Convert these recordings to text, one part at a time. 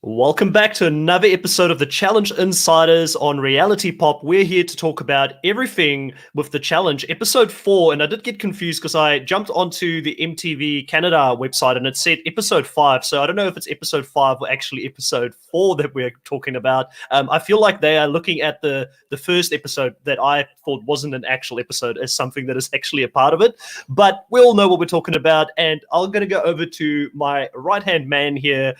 Welcome back to another episode of the Challenge Insiders on Reality Pop. We're here to talk about everything with the Challenge, episode 4. And I did get confused because I jumped onto the MTV Canada website and it said episode 5. So I don't know if it's episode 5 or actually episode 4 that we're talking about. I feel like they are looking at the first episode that I thought wasn't an actual episode as something that is actually a part of it. But we all know what we're talking about. And I'm going to go over to my right-hand man here.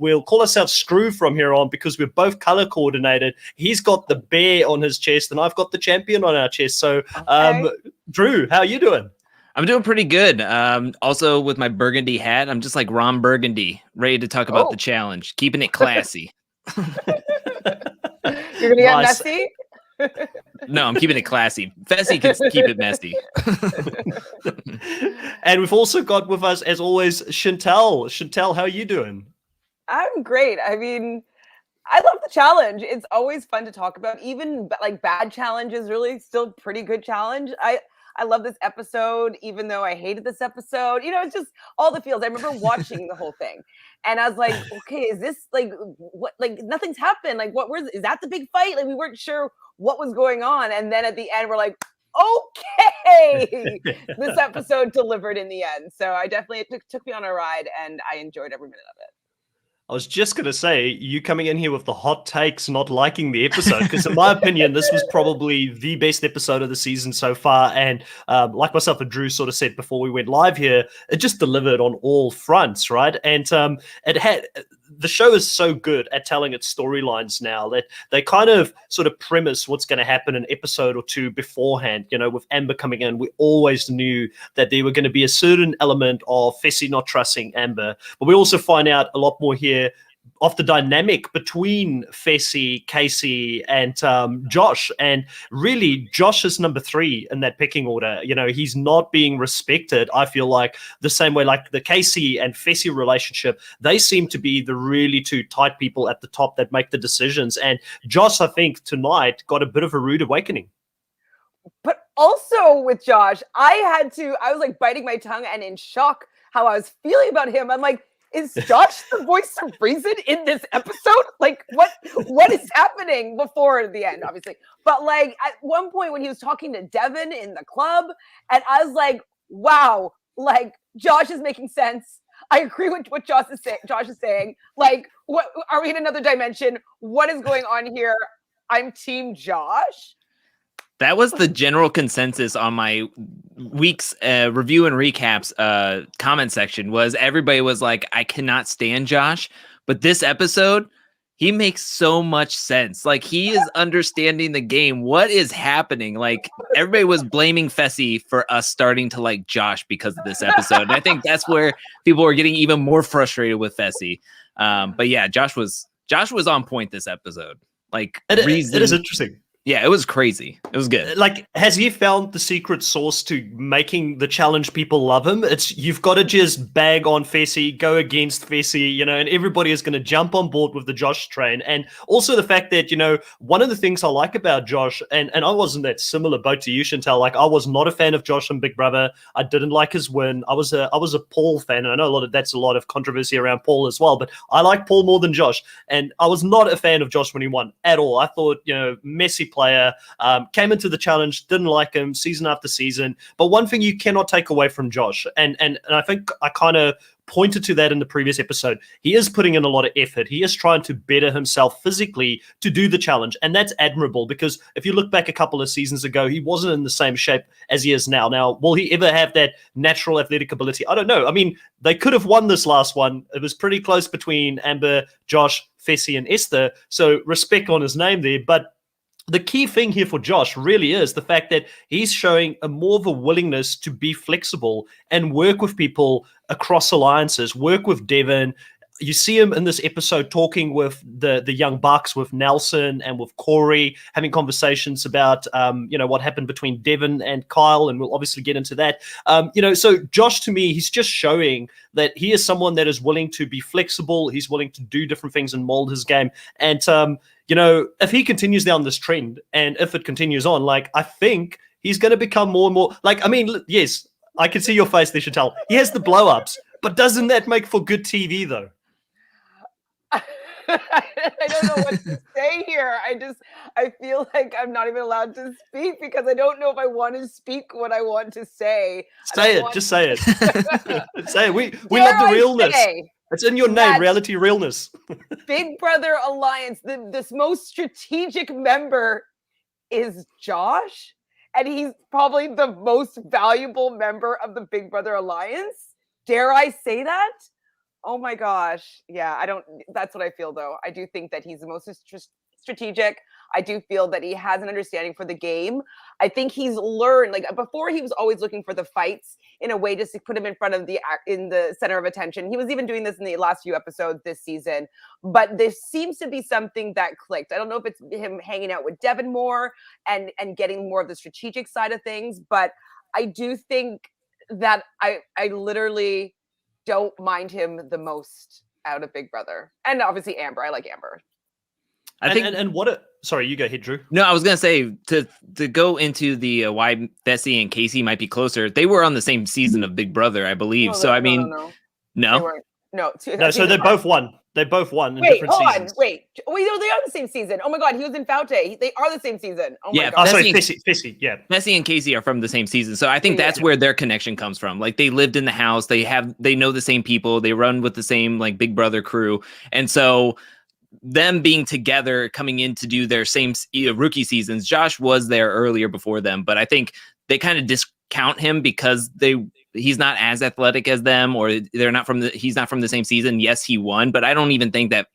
We'll call ourselves Screw from here on because we're both color coordinated. He's got the bear on his chest and I've got the champion on our chest. So Drew, how are you doing? I'm doing pretty good. Also with my burgundy hat, I'm just like Ron Burgundy, ready to talk about the challenge, keeping it classy. You're gonna get messy? No, I'm keeping it classy. Fessy can keep it messy. And we've also got with us, as always, Chantel. Chantel, how are you doing? I'm great. I mean, I love the challenge. It's always fun to talk about. Even like bad challenges, really still pretty good challenge. I love this episode, even though I hated this episode. You know, it's just all the feels. I remember watching the whole thing, and I was like, okay, is this like what? Like nothing's happened. Like is that the big fight? Like we weren't sure what was going on, and then at the end, we're like, okay, this episode delivered in the end. So I definitely it took me on a ride, and I enjoyed every minute of it. I was just going to say, you coming in here with the hot takes, not liking the episode, because in my opinion, this was probably the best episode of the season so far. And like myself and Drew sort of said before we went live here, it just delivered on all fronts, right? And the show is so good at telling its storylines now that they kind of sort of premise what's going to happen an episode or two beforehand. You know, with Amber coming in, we always knew that there were going to be a certain element of Fessy not trusting Amber, but we also find out a lot more here of the dynamic between Fessy, Casey, and Josh. And really, Josh is number 3 in that pecking order. You know, he's not being respected, I feel like, the same way like the Casey and Fessy relationship. They seem to be the really two tight people at the top that make the decisions. And Josh, I think, tonight got a bit of a rude awakening. But also with Josh, I was like biting my tongue and in shock how I was feeling about him. I'm like, is Josh the voice of reason in this episode? Like, what is happening before the end, obviously? But like at one point when he was talking to Devin in the club, and I was like, wow, like Josh is making sense. I agree with what Josh is saying. Like, what are we in another dimension? What is going on here? I'm team Josh. That was the general consensus on my week's review and recaps comment section. Was everybody was like, I cannot stand Josh, but this episode, he makes so much sense. Like he is understanding the game. What is happening? Like everybody was blaming Fessy for us starting to like Josh because of this episode. And I think that's where people were getting even more frustrated with Fessy. But yeah, Josh was on point this episode. Like it is interesting. Yeah, it was crazy. It was good. Like, has he found the secret sauce to making the challenge people love him? You've got to just bag on Fessy, go against Fessy, you know, and everybody is going to jump on board with the Josh train. And also the fact that, you know, one of the things I like about Josh, and I wasn't that similar boat to you, Chantel. Like, I was not a fan of Josh and Big Brother. I didn't like his win. I was a Paul fan, and I know that's a lot of controversy around Paul as well, but I like Paul more than Josh. And I was not a fan of Josh when he won at all. I thought, you know, messy player, came into the challenge, didn't like him season after season. But one thing you cannot take away from Josh, and I think I kind of pointed to that in the previous episode, he is putting in a lot of effort. He is trying to better himself physically to do the challenge, and that's admirable because if you look back a couple of seasons ago, he wasn't in the same shape as he is now. Now, will he ever have that natural athletic ability? I don't know. I mean, they could have won this last one. It was pretty close between Amber, Josh, Fessy, and Esther, so respect on his name there. But the key thing here for Josh really is the fact that he's showing a more of a willingness to be flexible and work with people across alliances, work with Devin. You see him in this episode talking with the young bucks, with Nelson and with Corey, having conversations about, you know, what happened between Devin and Kyle, and we'll obviously get into that. You know, so Josh, to me, he's just showing that he is someone that is willing to be flexible. He's willing to do different things and mold his game. And, you know, if he continues down this trend and if it continues on, like, I think he's going to become more and more like, I mean, yes, I can see your face there, Chantal. He has the blow ups, but doesn't that make for good TV though? I don't know what to say here. I feel like I'm not even allowed to speak because I don't know if I want to speak what I want to say. Say it. Just say it. Say it. We love the realness. It's in your name, reality realness. Big Brother Alliance, this most strategic member is Josh, and he's probably the most valuable member of the Big Brother Alliance. Dare I say that? Oh my gosh. Yeah, that's what I feel though. I do think that he's the most strategic. I do feel that he has an understanding for the game. I think he's learned, like before he was always looking for the fights in a way just to put him in front of in the center of attention. He was even doing this in the last few episodes this season, but there seems to be something that clicked. I don't know if it's him hanging out with Devin more and getting more of the strategic side of things, but I do think that I literally don't mind him the most out of Big Brother. And obviously Amber. I like Amber. I think, and what? Sorry, you go ahead, Drew. No, I was gonna say to go into the why Fessy and Casey might be closer. They were on the same season of Big Brother, I believe. No, so I mean, no. No. So they both won. They both won in different seasons. Wait, they are the same season. Oh my God, he was in Faute. They are the same season. Oh my God. Sorry, Fessy. Yeah, Fessy and Casey are from the same season, so I think that's where their connection comes from. Like they lived in the house, they know the same people, they run with the same like Big Brother crew, and so them being together coming in to do their same rookie seasons. Josh was there earlier before them, but I think they kind of discount him because he's not as athletic as them, or he's not from the same season. Yes, he won, but I don't even think that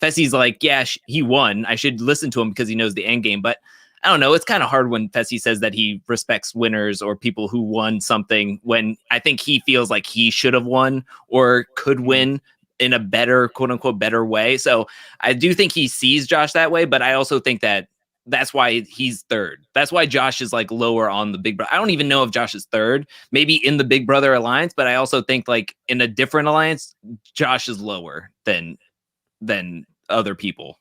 Fessy's like, yeah, he won. I should listen to him because he knows the end game. But I don't know. It's kind of hard when Fessy says that he respects winners or people who won something when I think he feels like he should have won or could win in a better, quote unquote, better way. So I do think he sees Josh that way, but I also think that that's why he's third. That's why Josh is like lower on the Big Brother. I don't even know if Josh is third, maybe in the Big Brother Alliance, but I also think like in a different alliance, Josh is lower than other people.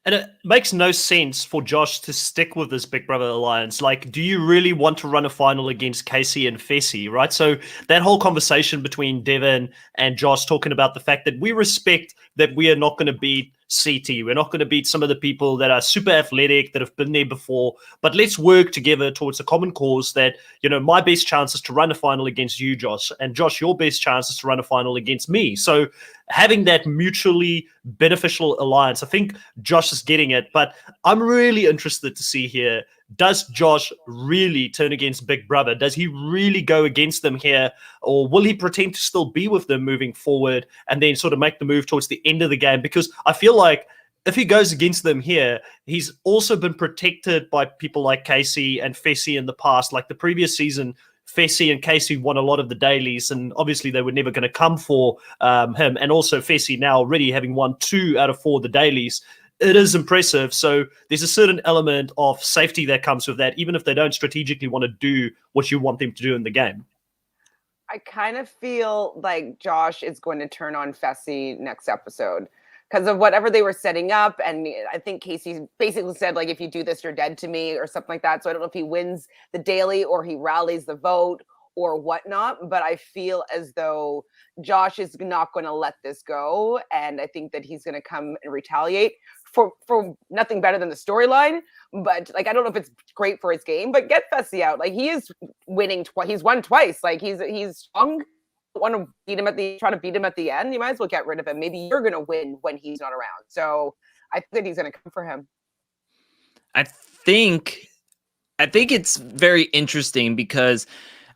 And it makes no sense for Josh to stick with this Big Brother Alliance. Like, do you really want to run a final against Casey and Fessy, right? So that whole conversation between Devin and Josh talking about the fact that we respect that we are not going to beat CT. We're not going to beat some of the people that are super athletic, that have been there before, but let's work together towards a common cause that, my best chance is to run a final against you, Josh, and Josh, your best chance is to run a final against me. So having that mutually beneficial alliance, I think Josh is getting it, but I'm really interested to see here, does Josh really turn against Big Brother? Does he really go against them here? Or will he pretend to still be with them moving forward and then sort of make the move towards the end of the game? Because I feel like if he goes against them here, he's also been protected by people like Casey and Fessy in the past. Like the previous season, Fessy and Casey won a lot of the dailies, and obviously they were never going to come for him. And also Fessy now already having won 2 out of 4 of the dailies. It is impressive. So there's a certain element of safety that comes with that, even if they don't strategically want to do what you want them to do in the game. I kind of feel like Josh is going to turn on Fessy next episode because of whatever they were setting up. And I think Casey basically said, like, if you do this, you're dead to me or something like that. So I don't know if he wins the daily or he rallies the vote or whatnot, but I feel as though Josh is not going to let this go. And I think that he's going to come and retaliate for nothing better than the storyline. But like, I don't know if it's great for his game, but get Fessy out. Like he is winning he's won twice. Like he's strong. Want to try to beat him at the end. You might as well get rid of him. Maybe you're going to win when he's not around. So I think that he's going to come for him. I think it's very interesting because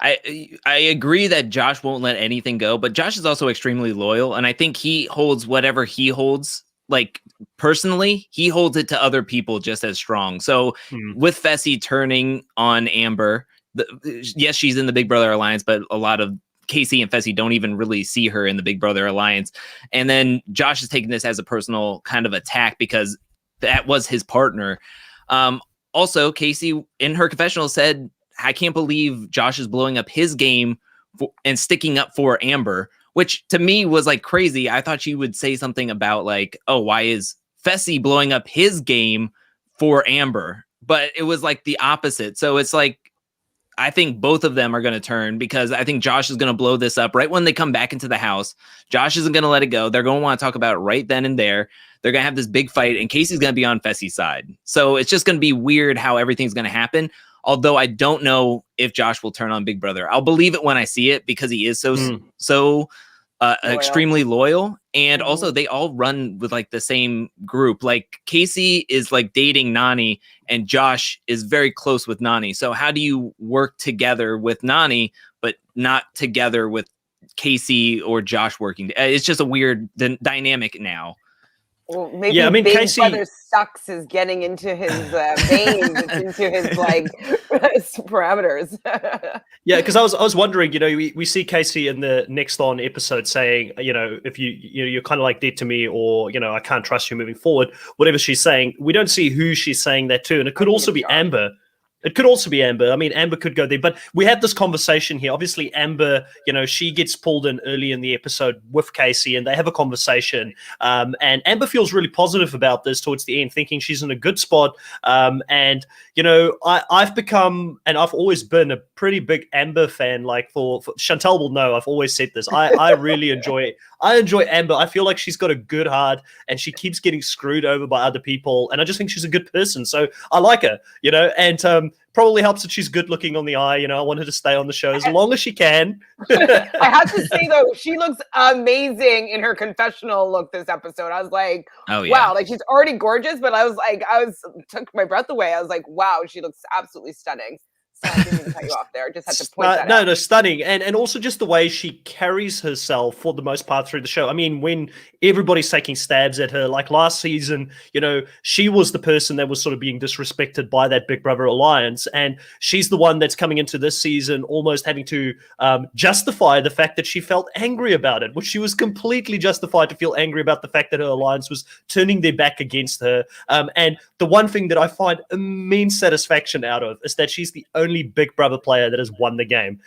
I agree that Josh won't let anything go, but Josh is also extremely loyal. And I think he holds whatever he holds, like personally, he holds it to other people just as strong. So with Fessy turning on Amber, yes, she's in the Big Brother Alliance, but a lot of Casey and Fessy don't even really see her in the Big Brother Alliance. And then Josh is taking this as a personal kind of attack because that was his partner. Also, Casey in her confessional said, I can't believe Josh is blowing up his game and sticking up for Amber, which to me was like crazy. I thought she would say something about like, oh, why is Fessy blowing up his game for Amber? But it was like the opposite. So it's like, I think both of them are going to turn because I think Josh is going to blow this up right when they come back into the house. Josh isn't going to let it go. They're going to want to talk about it right then and there. They're going to have this big fight, and Casey's going to be on Fessy's side. So it's just going to be weird how everything's going to happen. Although I don't know if Josh will turn on Big Brother. I'll believe it when I see it because he is so extremely loyal. And also they all run with like the same group. Like Casey is like dating Nani and Josh is very close with Nani. So how do you work together with Nani, but not together with Casey or Josh working? It's just a weird dynamic now. Well, maybe Big Casey... Brother Sucks is getting into his veins, into his like his parameters. Yeah, because I was wondering, we see Casey in the next on episode saying, if you're kind of like dead to me, or I can't trust you moving forward. Whatever she's saying, we don't see who she's saying that to, and it could also be Amber. It could also be Amber. I mean, Amber could go there, but we had this conversation here. Obviously, Amber, she gets pulled in early in the episode with Casey, and they have a conversation. And Amber feels really positive about this towards the end, thinking she's in a good spot. And I've become, and I've always been a pretty big Amber fan. Like for Chantal will know, I've always said this. I really enjoy Amber. I feel like she's got a good heart, and she keeps getting screwed over by other people. And I just think she's a good person. So I like her, and probably helps that she's good looking on the eye. I want her to stay on the show as long as she can. I have to say though, she looks amazing in her confessional look this episode. I was like, oh, yeah. Wow, like she's already gorgeous, but I was took my breath away. I was like, wow, she looks absolutely stunning. So I didn't mean to cut you off there. I just had to point that out. No, stunning. And also just the way she carries herself for the most part through the show. I mean, when everybody's taking stabs at her, like last season, she was the person that was sort of being disrespected by that Big Brother alliance. And she's the one that's coming into this season almost having to justify the fact that she felt angry about it, which she was completely justified to feel angry about the fact that her alliance was turning their back against her. And the one thing that I find immense satisfaction out of is that she's the only Big Brother player that has won the game.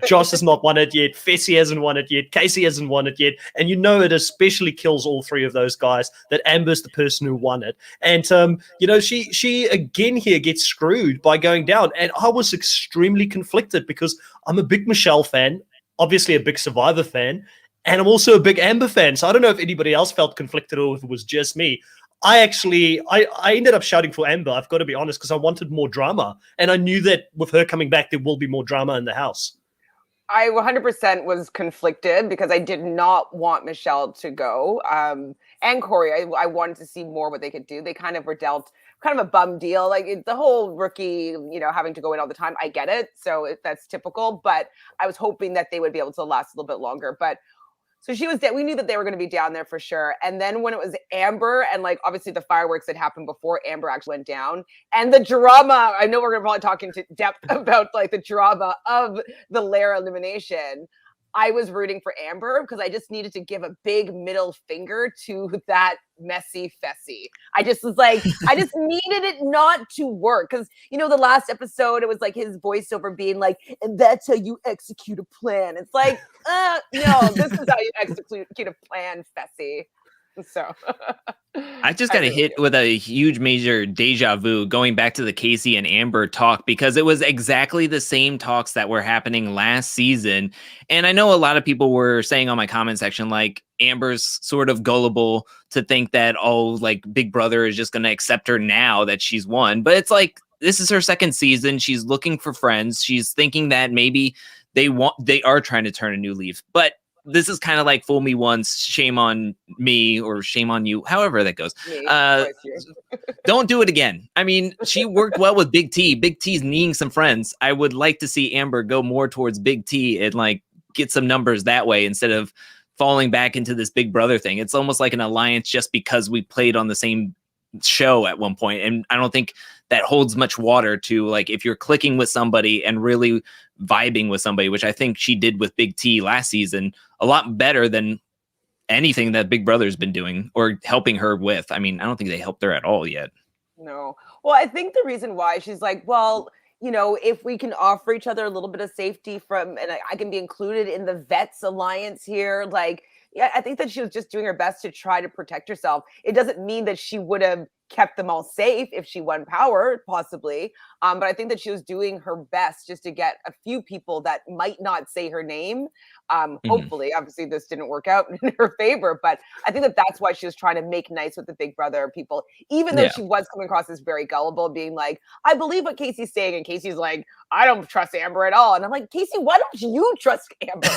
Josh has not won it yet. Fessy hasn't won it yet. Casey hasn't won it yet. And it especially kills all three of those guys that Amber's the person who won it. And, she again here gets screwed by going down. And I was extremely conflicted because I'm a big Michelle fan, obviously a big Survivor fan, and I'm also a big Amber fan. So I don't know if anybody else felt conflicted or if it was just me. I ended up shouting for Amber, I've got to be honest, because I wanted more drama. And I knew that with her coming back, there will be more drama in the house. I 100% was conflicted because I did not want Michelle to go. And Corey, I wanted to see more what they could do. They kind of were dealt kind of a bum deal. Like the whole rookie, having to go in all the time. I get it. So that's typical. But I was hoping that they would be able to last a little bit longer. But so she was dead. We knew that they were going to be down there for sure. And then when it was Amber and like obviously the fireworks that happened before Amber actually went down and the drama, I know we're going to probably talk into depth about like the drama of the Lair elimination. I was rooting for Amber because I just needed to give a big middle finger to that messy Fessy. I just was like, I just needed it not to work. Because, the last episode, it was like his voiceover being like, and that's how you execute a plan. It's like, no, this is how you execute a plan, Fessy. So I just got hit with a huge major deja vu going back to the Casey and Amber talk because it was exactly the same talks that were happening last season. And I know a lot of people were saying on my comment section, like Amber's sort of gullible to think that, like Big Brother is just going to accept her now that she's won. But it's like, this is her second season. She's looking for friends. She's thinking that maybe they are trying to turn a new leaf. But this is kind of like fool me once, shame on me, or shame on you, however that goes. Don't do it again. I mean, she worked well with Big T. Big T's needing some friends. I would like to see Amber go more towards Big T and like get some numbers that way instead of falling back into this Big Brother thing. It's almost like an alliance just because we played on the same show at one point. And I don't think that holds much water to like if you're clicking with somebody and really vibing with somebody, which I think she did with Big T last season, a lot better than anything that Big Brother's been doing or helping her with. I mean, I don't think they helped her at all yet. No. Well, I think the reason why she's like, well, if we can offer each other a little bit of safety and I can be included in the Vets Alliance here, like, yeah, I think that she was just doing her best to try to protect herself. It doesn't mean that she would have kept them all safe if she won power, possibly. But I think that she was doing her best just to get a few people that might not say her name. Hopefully, obviously, this didn't work out in her favor, but I think that that's why she was trying to make nice with the Big Brother people, even though she was coming across as very gullible, being like, I believe what Casey's saying. And Casey's like, I don't trust Amber at all. And I'm like, Casey, why don't you trust Amber?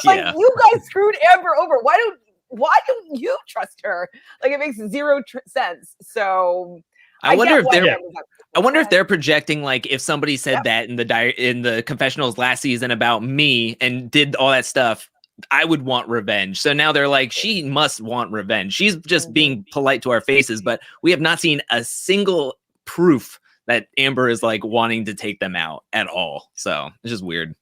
Like, you guys screwed Amber over. Why don't you trust her? Like, it makes zero sense. So I wonder if they're projecting, like, if somebody said that in the confessionals last season about me and did all that stuff, I would want revenge. So now they're like, she must want revenge. She's just being polite to our faces, but we have not seen a single proof that Amber is like wanting to take them out at all. So it's just weird.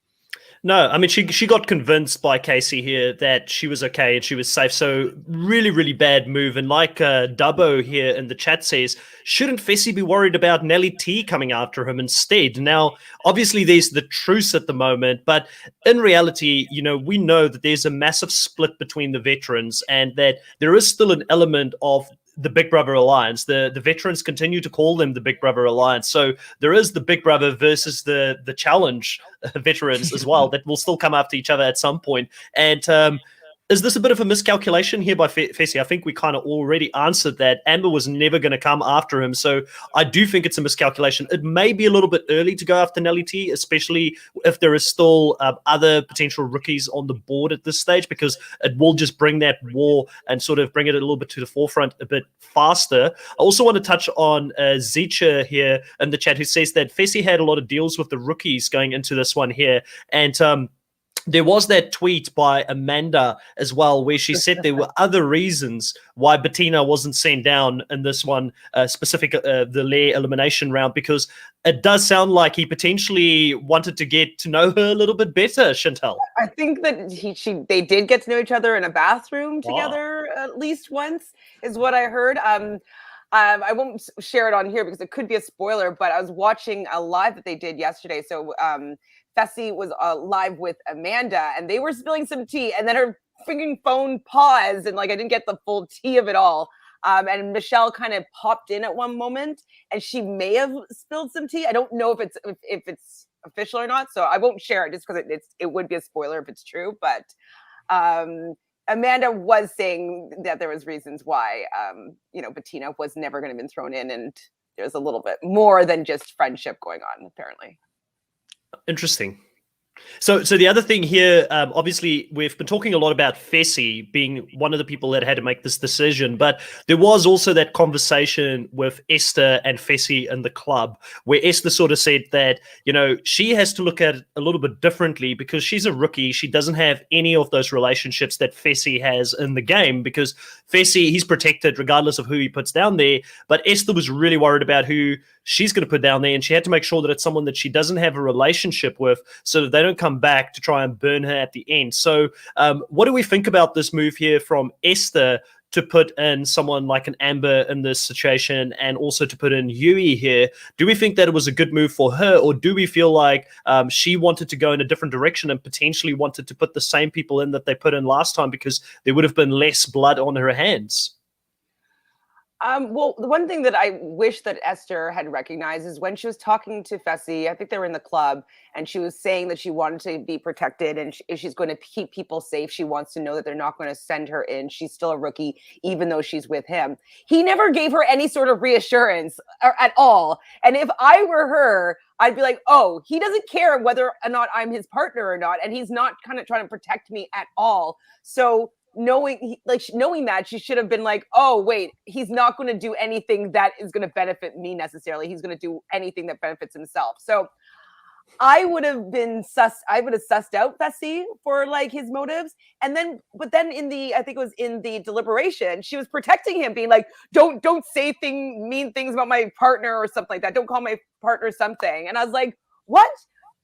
No, I mean, she got convinced by Casey here that she was okay and she was safe. So really, really bad move. And like Dubbo here in the chat says, shouldn't Fessy be worried about Nelly T coming after him instead? Now, obviously, there's the truce at the moment. But in reality, you know, we know that there's a massive split between the veterans and that there is still an element of the Big Brother Alliance. The veterans continue to call them the Big Brother Alliance. So there is the Big Brother versus the challenge veterans as well that will still come after each other at some point. And is this a bit of a miscalculation here by Fessy? I think we kind of already answered that. Amber was never going to come after him. So I do think it's a miscalculation. It may be a little bit early to go after Nelly T, especially if there is still other potential rookies on the board at this stage, because it will just bring that war and sort of bring it a little bit to the forefront a bit faster. I also want to touch on Zicha here in the chat, who says that Fessy had a lot of deals with the rookies going into this one here. And there was that tweet by Amanda as well, where she said there were other reasons why Bettina wasn't sent down in this one, the Lair elimination round, because it does sound like he potentially wanted to get to know her a little bit better, Chantal. I think that they did get to know each other in a bathroom together at least once, is what I heard. I won't share it on here because it could be a spoiler, but I was watching a live that they did yesterday. So Fessy was live with Amanda, and they were spilling some tea, and then her freaking phone paused, and like I didn't get the full tea of it all. And Michelle kind of popped in at one moment, and she may have spilled some tea. I don't know if it's official or not, so I won't share it just because it would be a spoiler if it's true. But Amanda was saying that there was reasons why Bettina was never going to be thrown in, and there's a little bit more than just friendship going on, apparently. Interesting. So the other thing here, obviously, we've been talking a lot about Fessy being one of the people that had to make this decision, but there was also that conversation with Esther and Fessy in the club, where Esther sort of said that, she has to look at it a little bit differently because she's a rookie. She doesn't have any of those relationships that Fessy has in the game, because Fessy, he's protected regardless of who he puts down there, but Esther was really worried about who she's going to put down there, and she had to make sure that it's someone that she doesn't have a relationship with so that they don't come back to try and burn her at the end. So what do we think about this move here from Esther to put in someone like an Amber in this situation, and also to put in Yui here? Do we think that it was a good move for her, or do we feel like she wanted to go in a different direction and potentially wanted to put the same people in that they put in last time because there would have been less blood on her hands? Well, the one thing that I wish that Esther had recognized is when she was talking to Fessy, I think they were in the club, and she was saying that she wanted to be protected, and if she's going to keep people safe, she wants to know that they're not going to send her in. She's still a rookie, even though she's with him. He never gave her any sort of reassurance at all. And if I were her, I'd be like, oh, he doesn't care whether or not I'm his partner or not, and he's not kind of trying to protect me at all. So knowing that, she should have been like, oh wait, he's not going to do anything that is going to benefit me necessarily. He's going to do anything that benefits himself. So I would have sussed out Fessy for like his motives. But then I think it was in the deliberation, she was protecting him, being like, don't say mean things about my partner or something like that. Don't call my partner something. And I was like, what?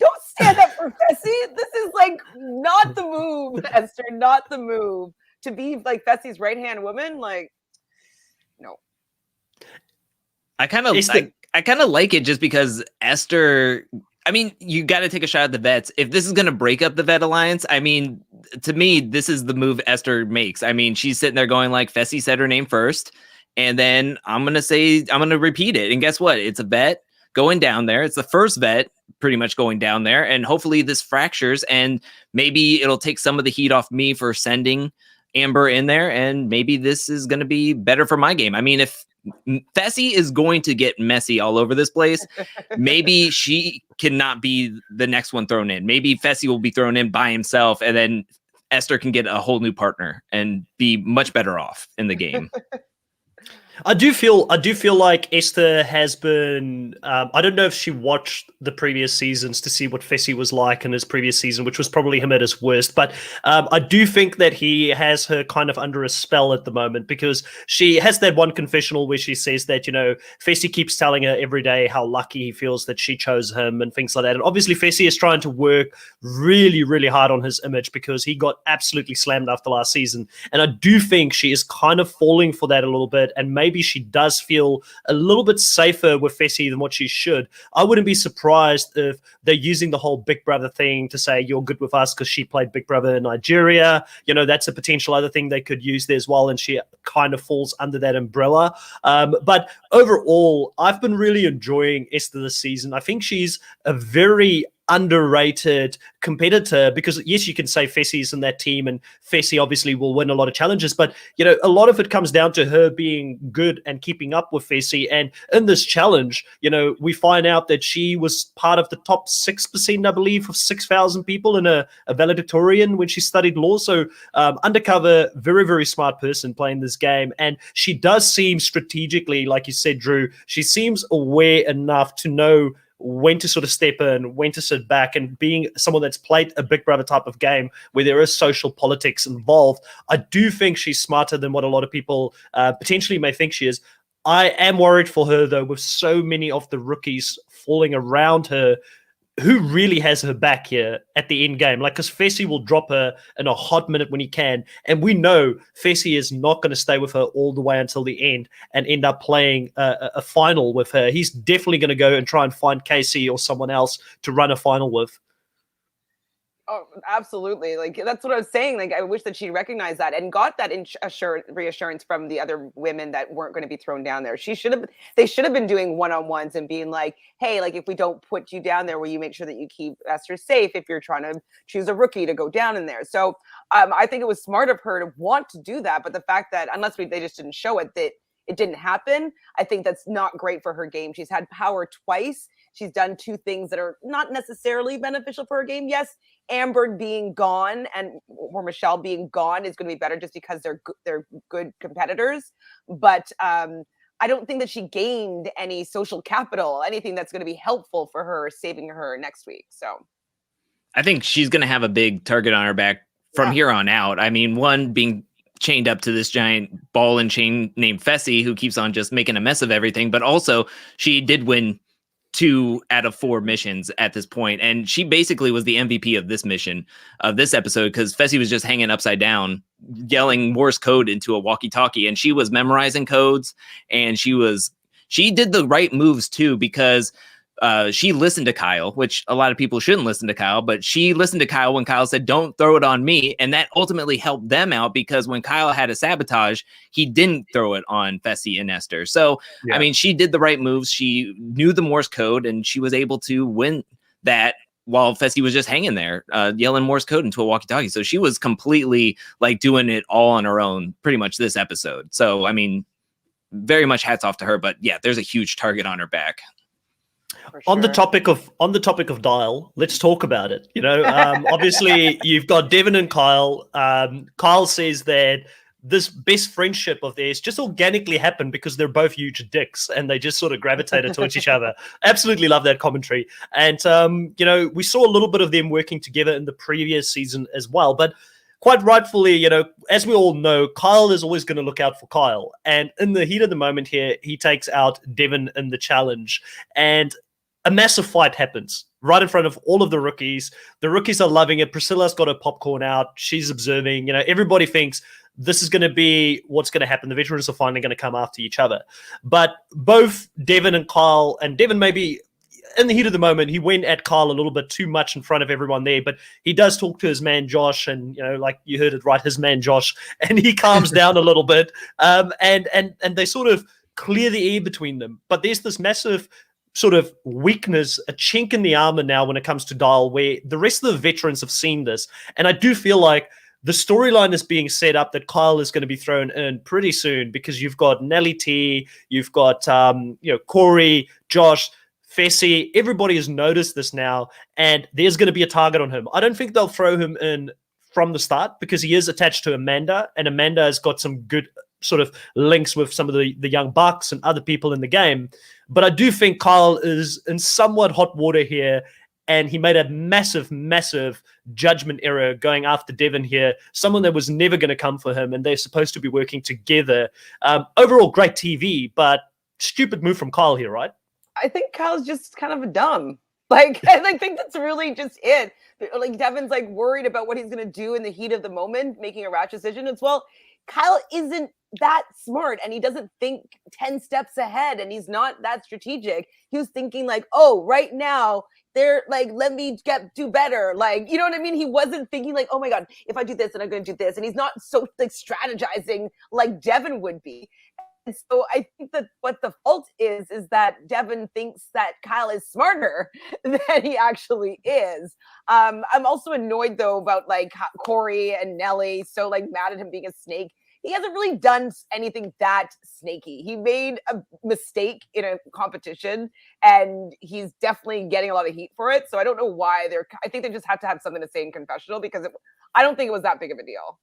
Don't stand up for Fessy. This is like not the move, Esther, not the move to be like Fessy's right-hand woman. Like, no. I kind of like it just because Esther, I mean, you got to take a shot at the vets. If this is going to break up the vet alliance, I mean, to me, this is the move Esther makes. I mean, she's sitting there going like, Fessy said her name first. And then I'm going to repeat it. And guess what? It's a vet going down there. It's the first vet pretty much going down there. And hopefully this fractures and maybe it'll take some of the heat off me for sending Amber in there. And maybe this is going to be better for my game. I mean, if Fessy is going to get messy all over this place, maybe she cannot be the next one thrown in. Maybe Fessy will be thrown in by himself and then Esther can get a whole new partner and be much better off in the game. I do feel like Esther has been. I don't know if she watched the previous seasons to see what Fessy was like in his previous season, which was probably him at his worst. But I do think that he has her kind of under a spell at the moment because she has that one confessional where she says that Fessy keeps telling her every day how lucky he feels that she chose him and things like that. And obviously Fessy is trying to work really, really hard on his image because he got absolutely slammed after last season. And I do think she is kind of falling for that a little bit, and maybe she does feel a little bit safer with Fessy than what she should. I wouldn't be surprised if they're using the whole Big Brother thing to say you're good with us because she played Big Brother in Nigeria. That's a potential other thing they could use there as well, and she kind of falls under that umbrella. But overall, I've been really enjoying Esther this season. I think she's a very underrated competitor because yes, you can say Fessy's in that team and Fessy obviously will win a lot of challenges, but a lot of it comes down to her being good and keeping up with Fessy. And in this challenge, we find out that she was part of the top 6%, I believe, of 6,000 people in a valedictorian when she studied law. So undercover, very, very smart person playing this game. And she does seem strategically, like you said, Drew, she seems aware enough to know when to sort of step in, when to sit back, and being someone that's played a Big Brother type of game where there is social politics involved. I do think she's smarter than what a lot of people potentially may think she is. I am worried for her, though, with so many of the rookies falling around her. Who really has her back here at the end game? Because Fessy will drop her in a hot minute when he can. And we know Fessy is not going to stay with her all the way until the end and end up playing a final with her. He's definitely going to go and try and find Casey or someone else to run a final with. Oh, absolutely. That's what I was saying. I wish that she recognized that and got that reassurance from the other women that weren't going to be thrown down there. They should have been doing one-on-ones and being like, hey, if we don't put you down there, will you make sure that you keep Esther safe if you're trying to choose a rookie to go down in there? So I think it was smart of her to want to do that. But the fact that they just didn't show it, that it didn't happen, I think that's not great for her game. She's had power twice. She's done two things that are not necessarily beneficial for her game. Yes, Amber being gone or Michelle being gone is going to be better just because they're good competitors. But I don't think that she gained any social capital, anything that's going to be helpful for her saving her next week. So I think she's going to have a big target on her back from here on out. I mean, one being chained up to this giant ball and chain named Fessy, who keeps on just making a mess of everything. But also she did win 2 out of 4 missions at this point, and she basically was the MVP of this mission, of this episode, because Fessy was just hanging upside down yelling Morse code into a walkie-talkie, and she was memorizing codes, and she did the right moves too, because she listened to Kyle, which a lot of people shouldn't listen to Kyle, but she listened to Kyle when Kyle said, don't throw it on me. And that ultimately helped them out, because when Kyle had a sabotage, he didn't throw it on Fessy and Esther. So, yeah. I mean, she did the right moves. She knew the Morse code, and she was able to win that while Fessy was just hanging there, yelling Morse code into a walkie-talkie. So she was completely doing it all on her own, pretty much this episode. So, I mean, very much hats off to her, but yeah, there's a huge target on her back. Sure. On the topic of Dial, let's talk about it. Obviously you've got Devin and Kyle. Kyle says that this best friendship of theirs just organically happened because they're both huge dicks and they just sort of gravitated towards each other. Absolutely love that commentary. And we saw a little bit of them working together in the previous season as well. But quite rightfully, as we all know, Kyle is always going to look out for Kyle. And in the heat of the moment here, he takes out Devin in the challenge. And a massive fight happens right in front of all of the rookies. The rookies are loving it. Priscilla's got her popcorn out. She's observing. Everybody thinks this is going to be what's going to happen. The veterans are finally going to come after each other. But both Devin and Kyle, and Devin maybe in the heat of the moment, he went at Kyle a little bit too much in front of everyone there, but he does talk to his man Josh, and like you heard it right, his man Josh, and he calms down a little bit, and they sort of clear the air between them. But there's this massive sort of weakness, a chink in the armor now when it comes to Dial, where the rest of the veterans have seen this, and I do feel like the storyline is being set up that Kyle is going to be thrown in pretty soon, because you've got Nelly T, you've got Corey, Josh, Fessy. Everybody has noticed this now, and there's going to be a target on him. I don't think they'll throw him in from the start, because he is attached to Amanda, and Amanda has got some good sort of links with some of the young bucks and other people in the game. But I do think Kyle is in somewhat hot water here, and he made a massive, massive judgment error going after Devin here, someone that was never going to come for him, and they're supposed to be working together. Overall, great TV, but stupid move from Kyle here, right? I think Kyle's just kind of a dumb. Like, I think that's really just it. Like, Devin's like worried about what he's going to do in the heat of the moment, making a rash decision. It's, well, Kyle isn't that smart, and he doesn't think 10 steps ahead, and he's not that strategic. He was thinking like, oh, right now, they're like, let me do better. Like, you know what I mean? He wasn't thinking like, oh my God, if I do this and I'm going to do this. And he's not so like strategizing like Devin would be. And so I think that what the fault is that Devin thinks that Kyle is smarter than he actually is. I'm also annoyed though about like Corey and Nelly so like mad at him being a snake. He hasn't really done anything that snaky. He made a mistake in a competition, and he's definitely getting a lot of heat for it. So I don't know why I think they just have to have something to say in confessional, because I don't think it was that big of a deal.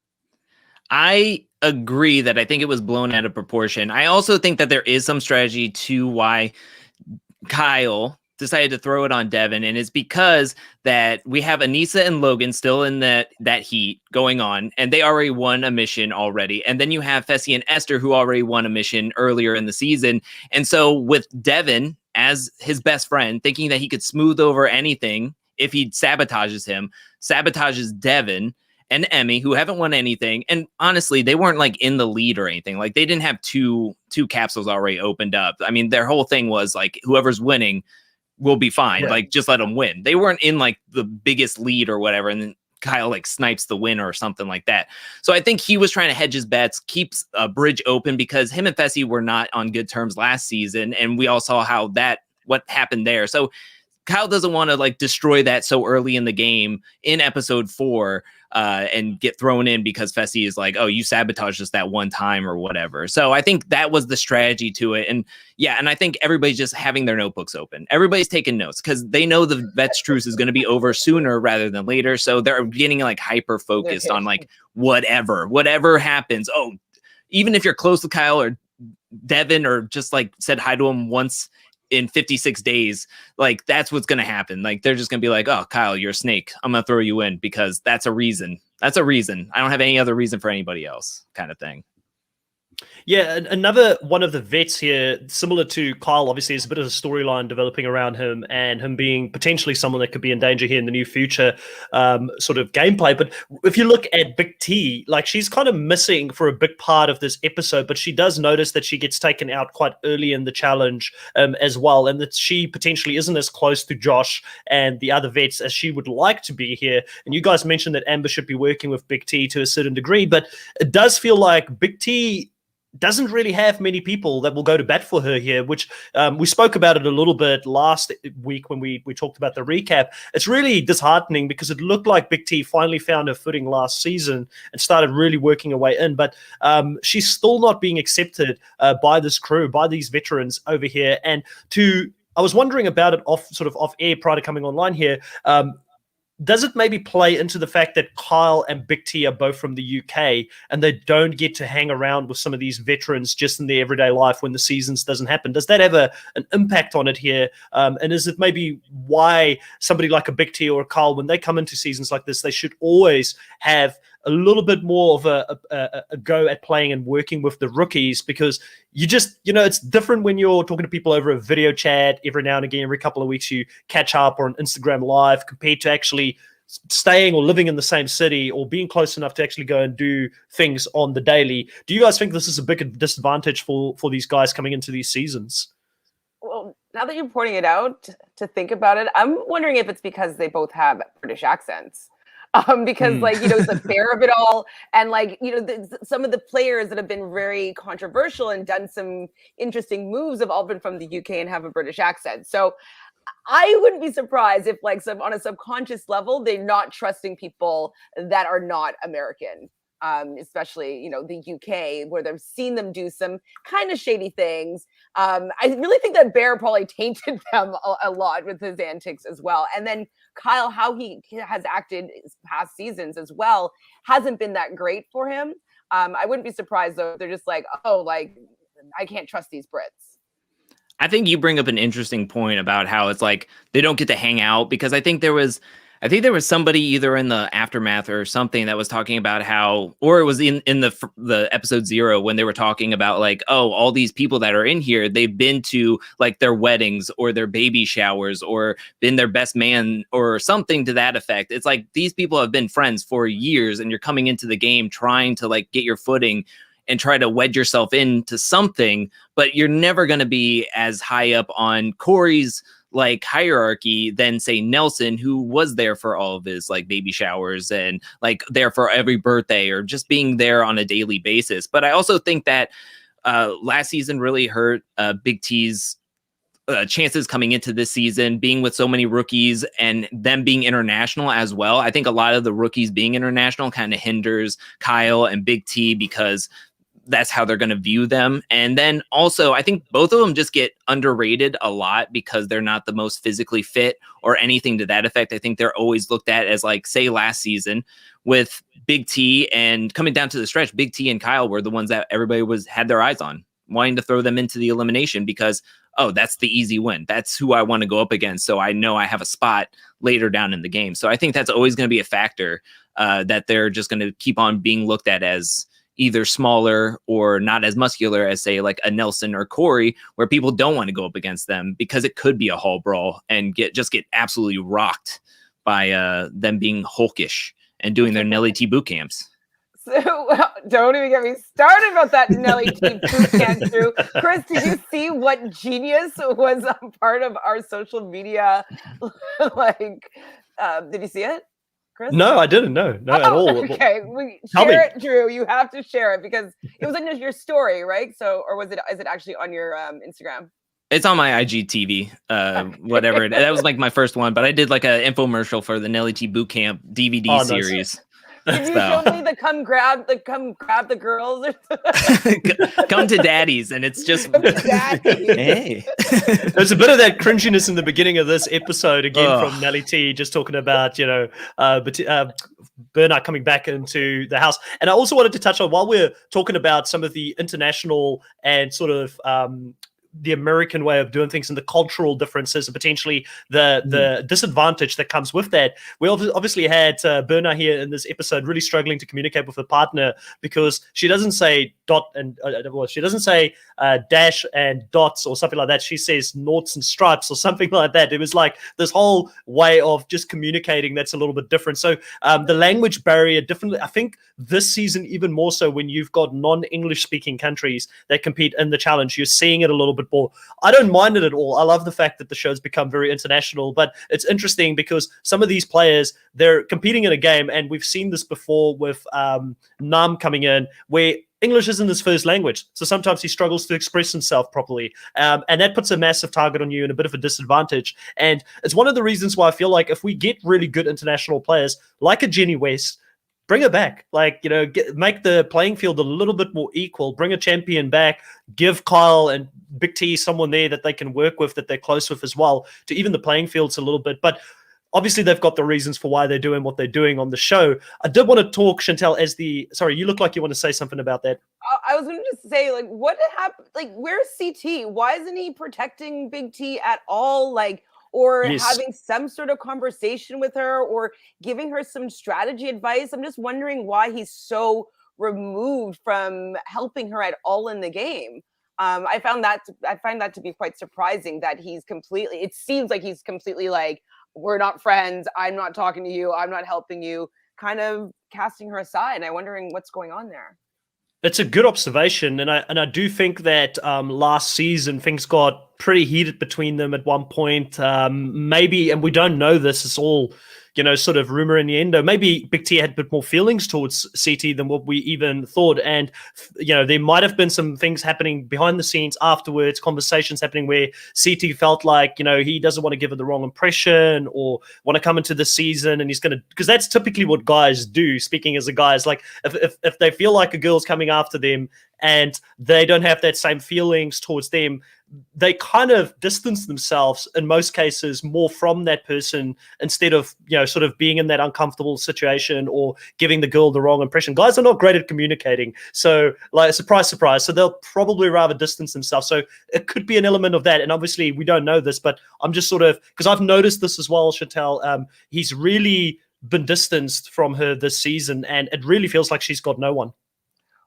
I agree that I think it was blown out of proportion. I also think that there is some strategy to why Kyle decided to throw it on Devin, and it's because that we have Anissa and Logan still in that heat going on, and they already won a mission already. And then you have Fessy and Esther, who already won a mission earlier in the season. And so with Devin as his best friend, thinking that he could smooth over anything if he sabotages Devin and Emmy, who haven't won anything. And honestly, they weren't like in the lead or anything. Like, they didn't have two capsules already opened up. I mean, their whole thing was like, whoever's winning will be fine. Yeah. Like, just let them win. They weren't in like the biggest lead or whatever. And then Kyle like snipes the win or something like that. So I think he was trying to hedge his bets, keeps a bridge open, because him and Fessy were not on good terms last season. And we all saw what happened there. So Kyle doesn't want to like destroy that so early in the game in episode 4 and get thrown in because Fessy is like, oh, you sabotaged us that one time or whatever. So I think that was the strategy to it. And yeah, and I think everybody's just having their notebooks open. Everybody's taking notes because they know the vet's truce is going to be over sooner rather than later. So they're getting like hyper focused on like whatever happens. Oh, even if you're close to Kyle or Devin or just like said hi to him once in 56 days, like that's what's going to happen. Like, they're just going to be like, oh, Kyle, you're a snake, I'm going to throw you in because that's a reason. I don't have any other reason for anybody else, kind of thing. Yeah, another one of the vets here, similar to Kyle, obviously, is a bit of a storyline developing around him and him being potentially someone that could be in danger here in the near future, sort of gameplay. But if you look at Big T, like, she's kind of missing for a big part of this episode, but she does notice that she gets taken out quite early in the challenge as well, and that she potentially isn't as close to Josh and the other vets as she would like to be here. And you guys mentioned that Amber should be working with Big T to a certain degree, but it does feel like Big T doesn't really have many people that will go to bat for her here, which we spoke about it a little bit last week when we talked about the recap. It's really disheartening because it looked like Big T finally found her footing last season and started really working her way in, but she's still not being accepted by this crew, by these veterans over here. And I was wondering about it off air prior to coming online here. Does it maybe play into the fact that Kyle and Big T are both from the UK and they don't get to hang around with some of these veterans just in their everyday life when the seasons doesn't happen? Does that have an impact on it here? And is it maybe why somebody like a Big T or a Kyle, when they come into seasons like this, they should always have a little bit more of a go at playing and working with the rookies? Because it's different when you're talking to people over a video chat every now and again, every couple of weeks you catch up, or on Instagram Live, compared to actually staying or living in the same city or being close enough to actually go and do things on the daily. Do you guys think this is a big disadvantage for these guys coming into these seasons? Well, now that you're pointing it out, to think about it, I'm wondering if it's because they both have British accents. Because like, you know, the fair of it all, and like, you know, some of the players that have been very controversial and done some interesting moves have all been from the UK and have a British accent. So I wouldn't be surprised if, like, on a subconscious level, they're not trusting people that are not American, especially, you know, the UK, where they've seen them do some kind of shady things. I really think that Bear probably tainted them a lot with his antics as well. And then Kyle, how he has acted past seasons as well, hasn't been that great for him. I wouldn't be surprised, though, if they're just like, oh, like, I can't trust these Brits. I think you bring up an interesting point about how it's like they don't get to hang out, because I think there was somebody either in the aftermath or something that was talking about how, or it was in the episode 0 when they were talking about like, oh, all these people that are in here, they've been to like their weddings or their baby showers or been their best man or something to that effect. It's like these people have been friends for years, and you're coming into the game trying to like get your footing and try to wedge yourself into something, but you're never going to be as high up on Corey's like hierarchy than say Nelson, who was there for all of his like baby showers and like there for every birthday or just being there on a daily basis. But I also think that last season really hurt Big T's chances coming into this season, being with so many rookies and them being international as well. I think a lot of the rookies being international kind of hinders Kyle and Big T, because that's how they're going to view them. And then also, I think both of them just get underrated a lot because they're not the most physically fit or anything to that effect. I think they're always looked at as like, say, last season with Big T, and coming down to the stretch, Big T and Kyle were the ones that everybody had their eyes on, wanting to throw them into the elimination because, oh, that's the easy win. That's who I want to go up against. So I know I have a spot later down in the game. So I think that's always going to be a factor, that they're just going to keep on being looked at as either smaller or not as muscular as, say, like a Nelson or Corey, where people don't want to go up against them because it could be a hall brawl and get absolutely rocked by them being hulkish and doing their Nelly T boot camps. So don't even get me started about that Nelly T boot camp, Drew. Chris, did you see what genius was a part of our social media? Like, did you see it, Chris? No, I didn't. No, at all. Okay, share it, Drew. You have to share it because it was in your story, right? So, or is it actually on your Instagram? It's on my IGTV, whatever. That was like my first one, but I did like an infomercial for the Nelly T Boot Camp DVD series. Did you show me the come grab the girls? Come to daddy's, and it's just hey. There's a bit of that cringiness in the beginning of this episode again from Nelly T, just talking about Bernard coming back into the house. And I also wanted to touch on, while we're talking about some of the international and sort of the American way of doing things and the cultural differences and potentially the disadvantage that comes with that. We obviously had Berna here in this episode really struggling to communicate with her partner because she doesn't say dot and she doesn't say dash and dots or something like that. She says noughts and stripes or something like that. It was like this whole way of just communicating that's a little bit different. So the language barrier differently, I think this season even more so when you've got non-English speaking countries that compete in the challenge, you're seeing it a little bit more. I don't mind it at all. I love the fact that the show's become very international, but it's interesting because some of these players, they're competing in a game, and we've seen this before with Nam coming in, where English isn't his first language, so sometimes he struggles to express himself properly, and that puts a massive target on you and a bit of a disadvantage. And it's one of the reasons why I feel like if we get really good international players like a Jenny West, bring her back, like, make the playing field a little bit more equal, bring a champion back, give Kyle and Big T someone there that they can work with, that they're close with as well, to even the playing fields a little bit. But obviously they've got the reasons for why they're doing what they're doing on the show. I did want to talk, Chantel, sorry, you look like you want to say something about that. I was going to just say, like, what happened? Like, where's CT? Why isn't he protecting Big T at all? Like, or having some sort of conversation with her or giving her some strategy advice? I'm just wondering why he's so removed from helping her at all in the game. I find that to be quite surprising that it seems like he's completely like, we're not friends, I'm not talking to you, I'm not helping you, kind of casting her aside. I'm wondering what's going on there. It's a good observation, and I do think that last season things got pretty heated between them at one point. Maybe, and we don't know this, it's all, sort of rumor innuendo. Maybe Big T had a bit more feelings towards CT than what we even thought. And, there might have been some things happening behind the scenes afterwards, conversations happening where CT felt like, he doesn't want to give her the wrong impression or want to come into the season. And he's going to, because that's typically what guys do, speaking as a guy, is like, if they feel like a girl's coming after them and they don't have that same feelings towards them, they kind of distance themselves in most cases more from that person instead of, sort of being in that uncomfortable situation or giving the girl the wrong impression. Guys are not great at communicating. So, like, surprise, surprise. So they'll probably rather distance themselves. So it could be an element of that. And obviously we don't know this, but I'm just sort of, because I've noticed this as well, Chantel, he's really been distanced from her this season and it really feels like she's got no one.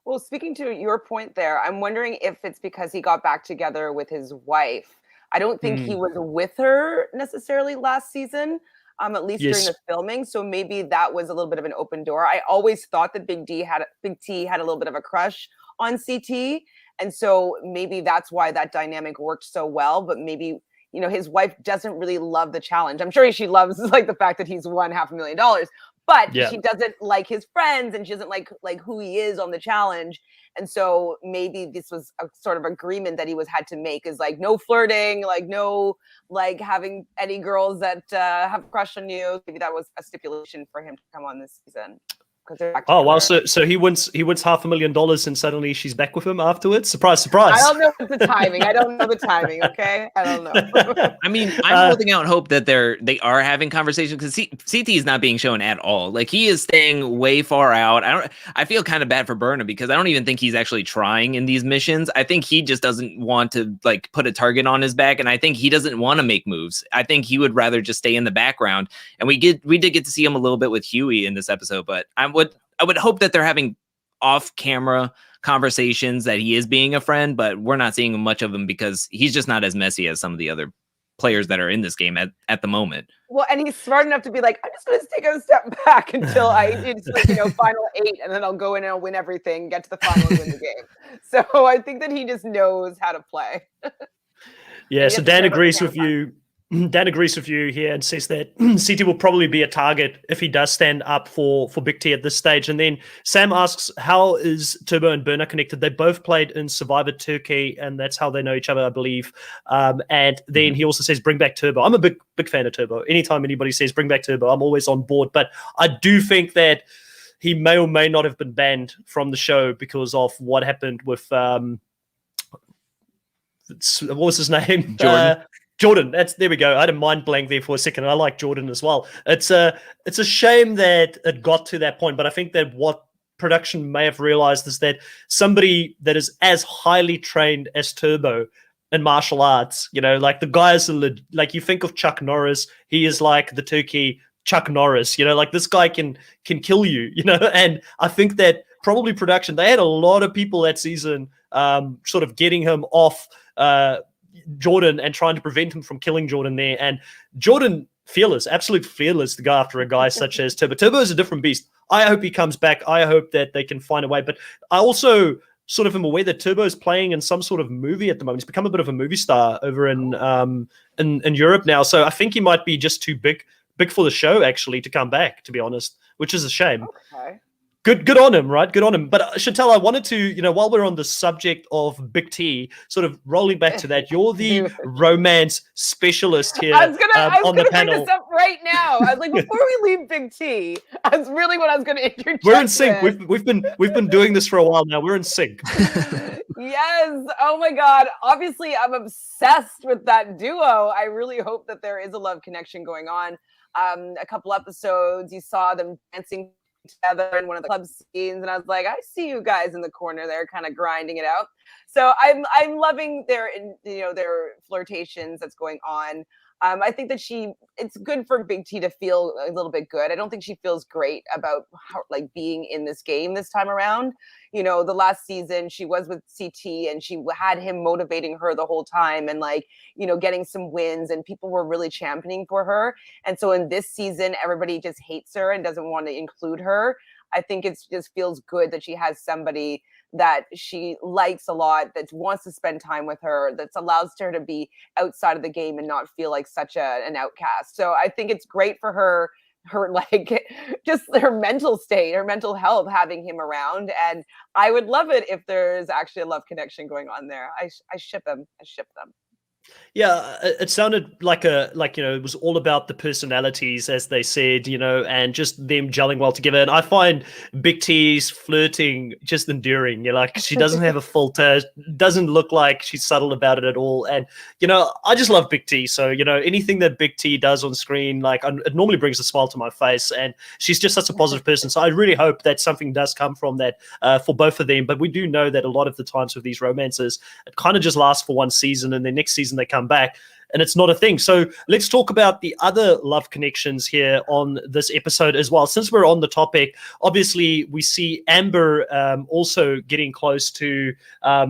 Well, speaking to your point there, I'm wondering if it's because he got back together with his wife. I don't think he was with her necessarily last season, at least during the filming. So maybe that was a little bit of an open door. I always thought that Big T had a little bit of a crush on CT. And so maybe that's why that dynamic worked so well. But maybe, his wife doesn't really love the challenge. I'm sure she loves like the fact that he's won $500,000. But she doesn't like his friends and she doesn't like who he is on the challenge. And so maybe this was a sort of agreement that he had to make, is like no flirting, like no like having any girls that have a crush on you. Maybe that was a stipulation for him to come on this season. Oh, well, so he wins $500,000 and suddenly she's back with him afterwards. Surprise, surprise. I don't know the timing. Okay, I don't know. I mean, I'm holding out hope that they are having conversations, because CT is not being shown at all. Like, he is staying way far out. I feel kind of bad for Burnham because I don't even think he's actually trying in these missions. I think he just doesn't want to like put a target on his back, and I think he doesn't want to make moves. I think he would rather just stay in the background. And we did get to see him a little bit with Huey in this episode, but I would hope that they're having off-camera conversations, that he is being a friend, but we're not seeing much of him because he's just not as messy as some of the other players that are in this game at the moment. Well, and he's smart enough to be like, I'm just going to take a step back until it's final 8, and then I'll go in and I'll win everything, get to the final and win the game. So I think that he just knows how to play. Yeah, so Dan agrees with you. Dan agrees with you here and says that CT will probably be a target if he does stand up for Big T at this stage. And then Sam asks, how is Turbo and Burner connected? They both played in Survivor Turkey, and that's how they know each other, I believe. And then he also says, bring back Turbo. I'm a big fan of Turbo. Anytime anybody says bring back Turbo, I'm always on board. But I do think that he may or may not have been banned from the show because of what happened with what was his name? Jordan, there we go. I had a mind blank there for a second. I like Jordan as well. It's a shame that it got to that point, but I think that what production may have realized is that somebody that is as highly trained as Turbo in martial arts, like the guys are like, you think of Chuck Norris, he is like the Turkey Chuck Norris, like this guy can kill you, and I think that probably production, they had a lot of people that season sort of getting him off Jordan and trying to prevent him from killing Jordan there. And Jordan, fearless, absolute fearless to go after a guy such as Turbo. Turbo is a different beast. I hope he comes back. I hope that they can find a way. But I also sort of am aware that Turbo is playing in some sort of movie at the moment. He's become a bit of a movie star over in Europe now. So I think he might be just too big for the show, actually, to come back, to be honest, which is a shame. Okay. Good on him, right? Good on him. But Chantel, I wanted to, while we're on the subject of Big T, sort of rolling back to that, you're the romance specialist here I was on the gonna panel. bring this up right now. I was like, before we leave Big T, that's really what I was going to introduce. We're in sync. We've been doing this for a while now. We're in sync. Yes. Oh my God. Obviously, I'm obsessed with that duo. I really hope that there is a love connection going on. A couple episodes, you saw them dancing together in one of the club scenes, and I was like, I see you guys in the corner there kind of grinding it out. So I'm loving their flirtations that's going on. I think that it's good for Big T to feel a little bit good. I don't think she feels great about being in this game this time around. The last season she was with CT and she had him motivating her the whole time and getting some wins, and people were really championing for her. And so in this season, everybody just hates her and doesn't want to include her. I think it just feels good that she has somebody that she likes a lot, that wants to spend time with her, that allows her to be outside of the game and not feel like such an outcast. So I think it's great for her like just her mental state, her mental health, having him around. And I would love it if there's actually a love connection going on there. I ship them. I ship them. Yeah, it sounded like it was all about the personalities, as they said, and just them gelling well together. And I find Big T's flirting just endearing. Like, she doesn't have a filter, doesn't look like she's subtle about it at all. And I just love Big T. So anything that Big T does on screen, like, it normally brings a smile to my face. And she's just such a positive person. So I really hope that something does come from that for both of them. But we do know that a lot of the times with these romances, it kind of just lasts for one season, and then next season they come back and it's not a thing. So let's talk about the other love connections here on this episode as well. Since we're on the topic, obviously we see Amber also getting close to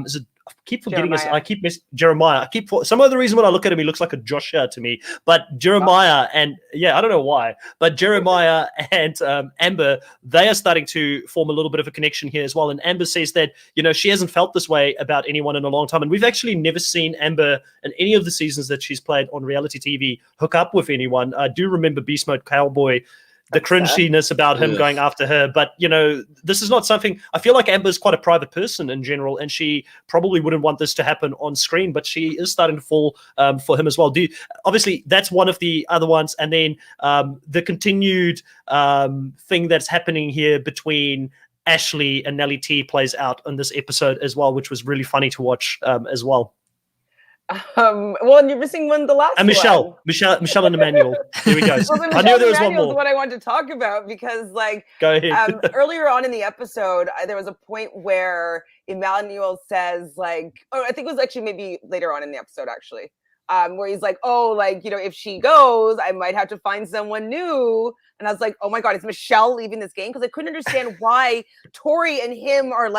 is it I keep forgetting Jeremiah. I keep missing Jeremiah. Some other reason when I look at him, he looks like a Joshua to me. But Jeremiah and I don't know why. But Jeremiah and Amber, they are starting to form a little bit of a connection here as well. And Amber says that she hasn't felt this way about anyone in a long time. And we've actually never seen Amber in any of the seasons that she's played on reality TV hook up with anyone. I do remember Beast Mode Cowboy, the cringiness about him going after her. But, this is not something, I feel like Amber's quite a private person in general, and she probably wouldn't want this to happen on screen, but she is starting to fall for him as well. Obviously, that's one of the other ones. And then the continued thing that's happening here between Ashley and Nelly T plays out in this episode as well, which was really funny to watch as well. Well, you're missing the last and Michelle and Emmanuel. Here we go. Well, I knew there was one more. What I wanted to talk about, because go ahead. Earlier on in the episode, there was a point where Emmanuel says I think it was actually maybe later on in the episode actually, where he's like, if she goes, I might have to find someone new. And I was like, oh my God, is Michelle leaving this game? Because I couldn't understand why Tori and him are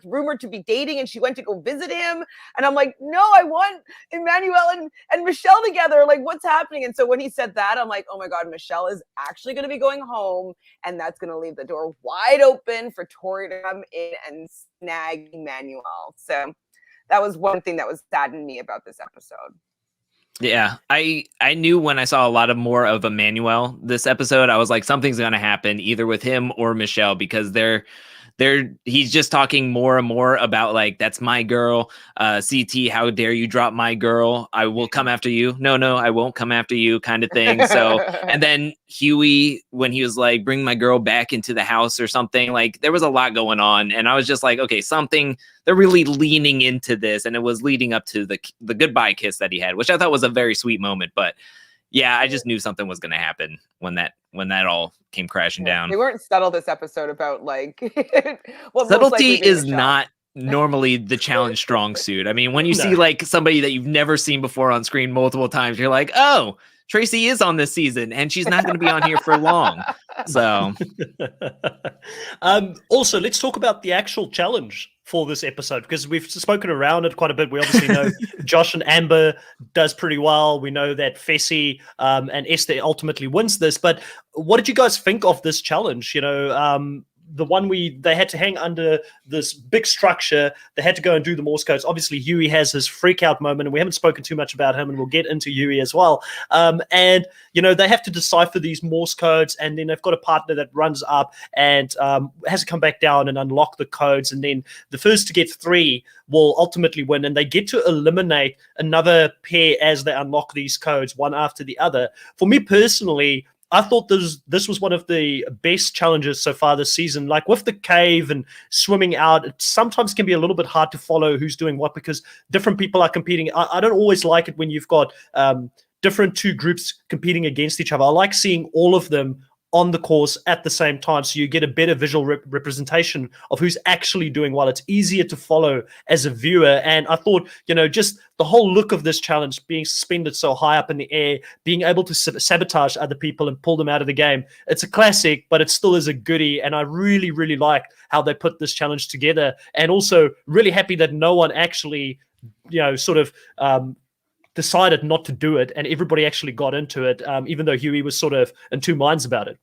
rumored to be dating, and she went to go visit him. And I'm like, no, I want Emmanuel and Michelle together. Like, what's happening? And so when he said that, I'm like, oh my God, Michelle is actually going to be going home, and that's going to leave the door wide open for Tori to come in and snag Emmanuel. So that was one thing that was saddened me about this episode. Yeah, I knew when I saw a lot of more of Emmanuel this episode, I was like, something's going to happen either with him or Michelle, because he's just talking more and more about that's my girl. CT, how dare you drop my girl? I will come after you. No, I won't come after you, kind of thing. So, and then Huey, when he was like, bring my girl back into the house or something, there was a lot going on. And I was just like, okay, they're really leaning into this. And it was leading up to the goodbye kiss that he had, which I thought was a very sweet moment. But yeah, I just knew something was going to happen when that all came crashing down. They weren't subtle this episode about subtlety is not normally the challenge strong suit. I mean, when you see somebody that you've never seen before on screen multiple times, you're like, oh, Tracy is on this season and she's not going to be on here for long. So also, let's talk about the actual challenge for this episode, because we've spoken around it quite a bit. We obviously know Josh and Amber does pretty well. We know that Fessy and Esther ultimately wins this. But what did you guys think of this challenge? The one they had to hang under this big structure. They had to go and do the Morse codes. Obviously, Huey has his freak out moment, and we haven't spoken too much about him, and we'll get into Huey as well. And they have to decipher these Morse codes, and then they've got a partner that runs up and has to come back down and unlock the codes. And then the first to get 3 will ultimately win, and they get to eliminate another pair as they unlock these codes one after the other. For me personally, I thought this was one of the best challenges so far this season. Like with the cave and swimming out, it sometimes can be a little bit hard to follow who's doing what, because different people are competing. I don't always like it when you've got different 2 groups competing against each other. I like seeing all of them on the course at the same time, so you get a better visual representation of who's actually doing well. It's easier to follow as a viewer. And I thought, just the whole look of this challenge, being suspended so high up in the air, being able to sabotage other people and pull them out of the game, it's a classic, but it still is a goodie. And I really, really like how they put this challenge together, and also really happy that no one actually, decided not to do it, and everybody actually got into it, even though Huey was sort of in 2 minds about it.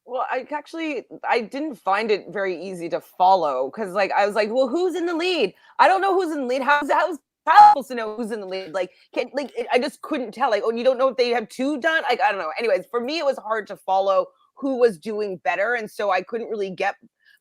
Well, I didn't find it very easy to follow because, like, I was like, well, who's in the lead? I don't know who's in the lead. How's Kyle supposed to know who's in the lead? I just couldn't tell. Like, oh, you don't know if they have two done? Like, I don't know. Anyways, for me, it was hard to follow who was doing better, and so I couldn't really get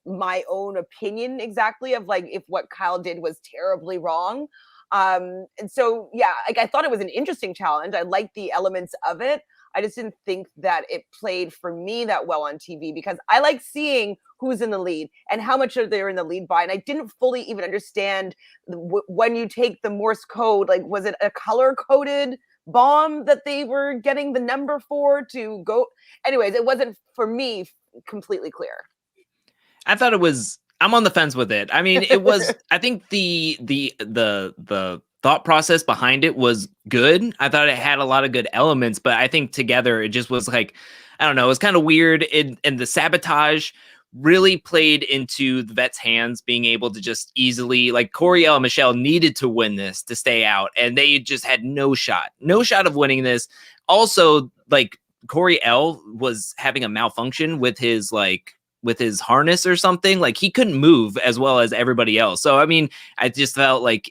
my own opinion exactly of like if what Kyle did was terribly wrong. And so yeah, like I thought it was an interesting challenge. I liked the elements of it. I just didn't think that it played for me that well on TV because I like seeing who's in the lead and how much are they in the lead by. And I didn't fully even understand when you take the Morse code, like, was it a color coded bomb that they were getting the number for to go? Anyways, it wasn't for me completely clear. I thought it was. I'm on the fence with it. I mean, it was. I think the thought process behind it was good. I thought it had a lot of good elements, but I think together it just was like, I don't know. It was kind of weird, and the sabotage really played into the vets' hands, being able to just easily, like, Coriel and Michelle needed to win this to stay out, and they just had no shot of winning this. Also, like, Coriel was having a malfunction with his harness or something. Like, he couldn't move as well as everybody else. So, I mean, I just felt like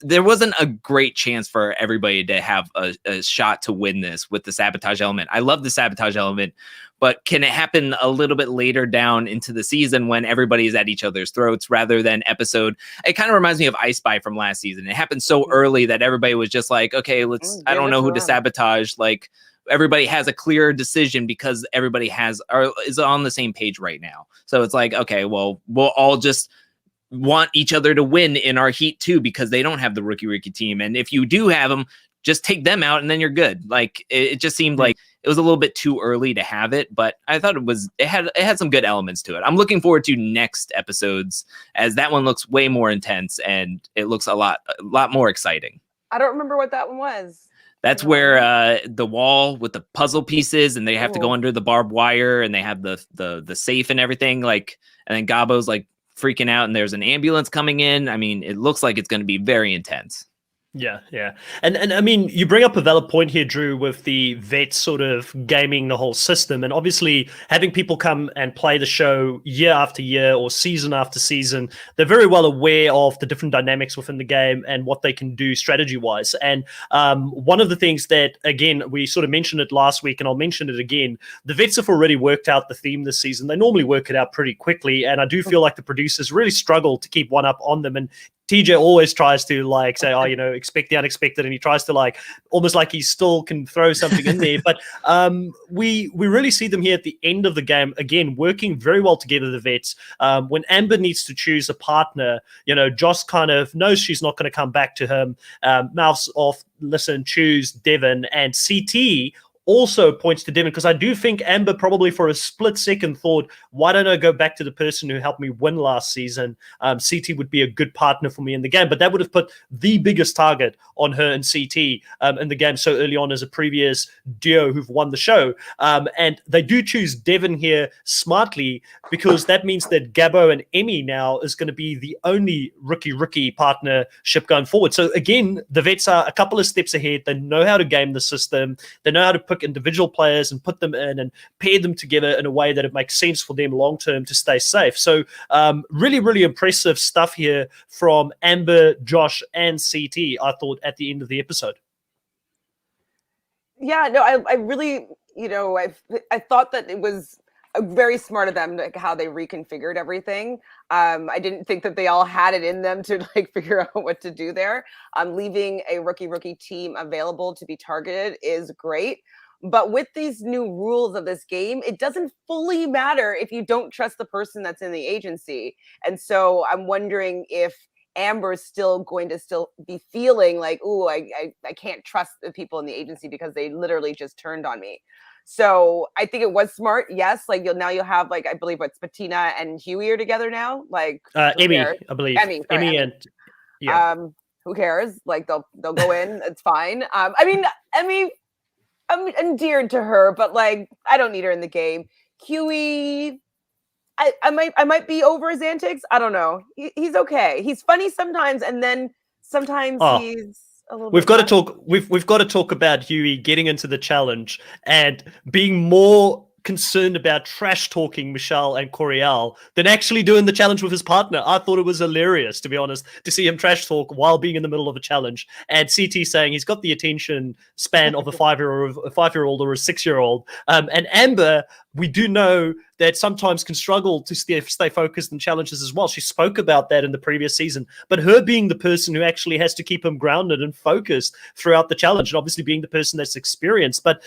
there wasn't a great chance for everybody to have a shot to win this with the sabotage element. I love the sabotage element, but can it happen a little bit later down into the season when everybody's at each other's throats rather than episode? It kind of reminds me of I Spy from last season. It happened so early that everybody was just like, okay, I don't know who to sabotage. Like, everybody has a clear decision because everybody is on the same page right now. So it's like, okay, well, we'll all just want each other to win in our heat too, because they don't have the rookie team. And if you do have them, just take them out and then you're good. Like, it just seemed like it was a little bit too early to have it, but I thought it had some good elements to it. I'm looking forward to next episodes, as that one looks way more intense and it looks a lot more exciting. I don't remember what that one was. That's where the wall with the puzzle pieces, and they have to go under the barbed wire, and they have the safe and everything. Like, and then Gabo's like freaking out, and there's an ambulance coming in. I mean, it looks like it's going to be very intense. Yeah. And I mean, you bring up a valid point here, Drew, with the vets sort of gaming the whole system. And obviously having people come and play the show year after year or season after season, they're very well aware of the different dynamics within the game and what they can do strategy-wise. And one of the things that, again, we sort of mentioned it last week, and I'll mention it again, the vets have already worked out the theme this season. They normally work it out pretty quickly, and I do feel like the producers really struggle to keep one up on them. And TJ always tries to like say, oh, expect the unexpected, and he tries to like almost like he still can throw something in there. But we really see them here at the end of the game again working very well together. The vets, when Amber needs to choose a partner, Josh kind of knows she's not going to come back to him. Mouths off, listen, choose Devin, and CT also points to Devin, because I do think Amber probably for a split second thought, why don't I go back to the person who helped me win last season? CT would be a good partner for me in the game, but that would have put the biggest target on her and CT in the game so early on as a previous duo who've won the show. And they do choose Devin here smartly, because that means that Gabo and Emmy now is going to be the only rookie partnership going forward. So again, the vets are a couple of steps ahead. They know how to game the system. They know how to pick individual players and put them in and pair them together in a way that it makes sense for them long term to stay safe. So really, really impressive stuff here from Amber, Josh, and CT, I thought, at the end of the episode. Yeah, no, I really, I thought that it was very smart of them, like how they reconfigured everything. I didn't think that they all had it in them to like figure out what to do there. Leaving a rookie team available to be targeted is great. But with these new rules of this game, it doesn't fully matter if you don't trust the person that's in the agency. And so I'm wondering if Amber is still going to be feeling like, ooh, I can't trust the people in the agency because they literally just turned on me. So I think it was smart. Yes, like you'll have like, I believe what's Bettina and Huey are together now. Like Emmy, I believe. Emmy and yeah. Who cares? Like they'll go in. It's fine. I mean, Emmy, I'm endeared to her, but like I don't need her in the game. Huey, I might be over his antics. I don't know. He's okay. He's funny sometimes, and then sometimes he's a little. We've got to talk. We've got to talk about Huey getting into the challenge and being more concerned about trash talking Michelle and Coriel than actually doing the challenge with his partner. I thought it was hilarious, to be honest, to see him trash talk while being in the middle of a challenge. And CT saying he's got the attention span of a 5-year-old or a 6-year-old. And Amber, we do know that sometimes can struggle to stay focused in challenges as well. She spoke about that in the previous season, but her being the person who actually has to keep him grounded and focused throughout the challenge, and obviously being the person that's experienced. But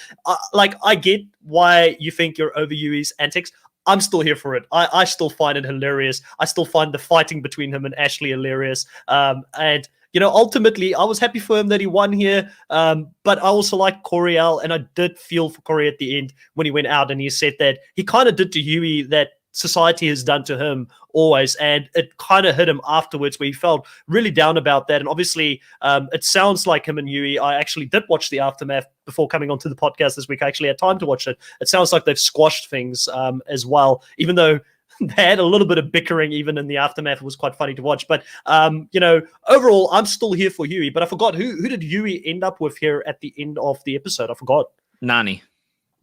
I get why you think you're over Yui's antics. I'm still here for it. I still find it hilarious. I still find the fighting between him and Ashley hilarious. And ultimately, I was happy for him that he won here. But I also like Coriel, and I did feel for Corey at the end when he went out and he said that he kind of did to Yui that society has done to him always, and it kind of hit him afterwards where he felt really down about that. And obviously it sounds like him and Yui, I actually did watch the aftermath before coming onto the podcast this week. I actually had time to watch it. It sounds like they've squashed things as well, even though they had a little bit of bickering even in the aftermath. It was quite funny to watch. But overall, I'm still here for Yui. But I forgot who did Yui end up with here at the end of the episode? I forgot. Nani.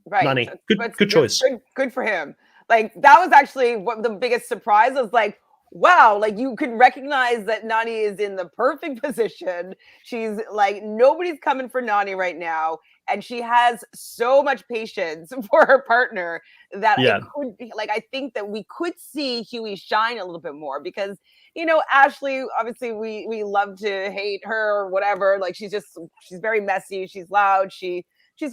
Right. Nani. Good choice. Good for him. Like, that was actually what the biggest surprise was. Like, wow, like you could recognize that Nani is in the perfect position. She's like, nobody's coming for Nani right now. And she has so much patience for her partner that I think that we could see Huey shine a little bit more because, Ashley, obviously we love to hate her or whatever. Like, she's very messy. She's loud. She's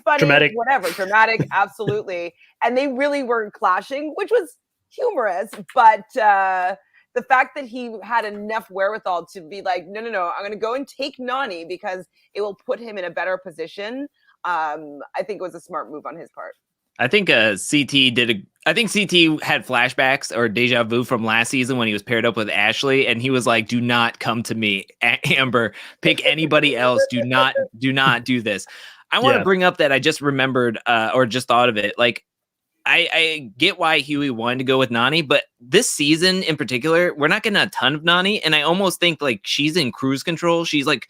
funny, dramatic. Whatever, dramatic, absolutely. And they really were clashing, which was humorous. But the fact that he had enough wherewithal to be like, no, I'm going to go and take Nani because it will put him in a better position. I think it was a smart move on his part. I think I think CT had flashbacks or deja vu from last season when he was paired up with Ashley, and he was like, "Do not come to me, Amber. Pick anybody else. Do not do this." I want to bring up that I just remembered or just thought of it. Like, I get why Huey wanted to go with Nani, but this season in particular, we're not getting a ton of Nani, and I almost think like she's in cruise control. She's like,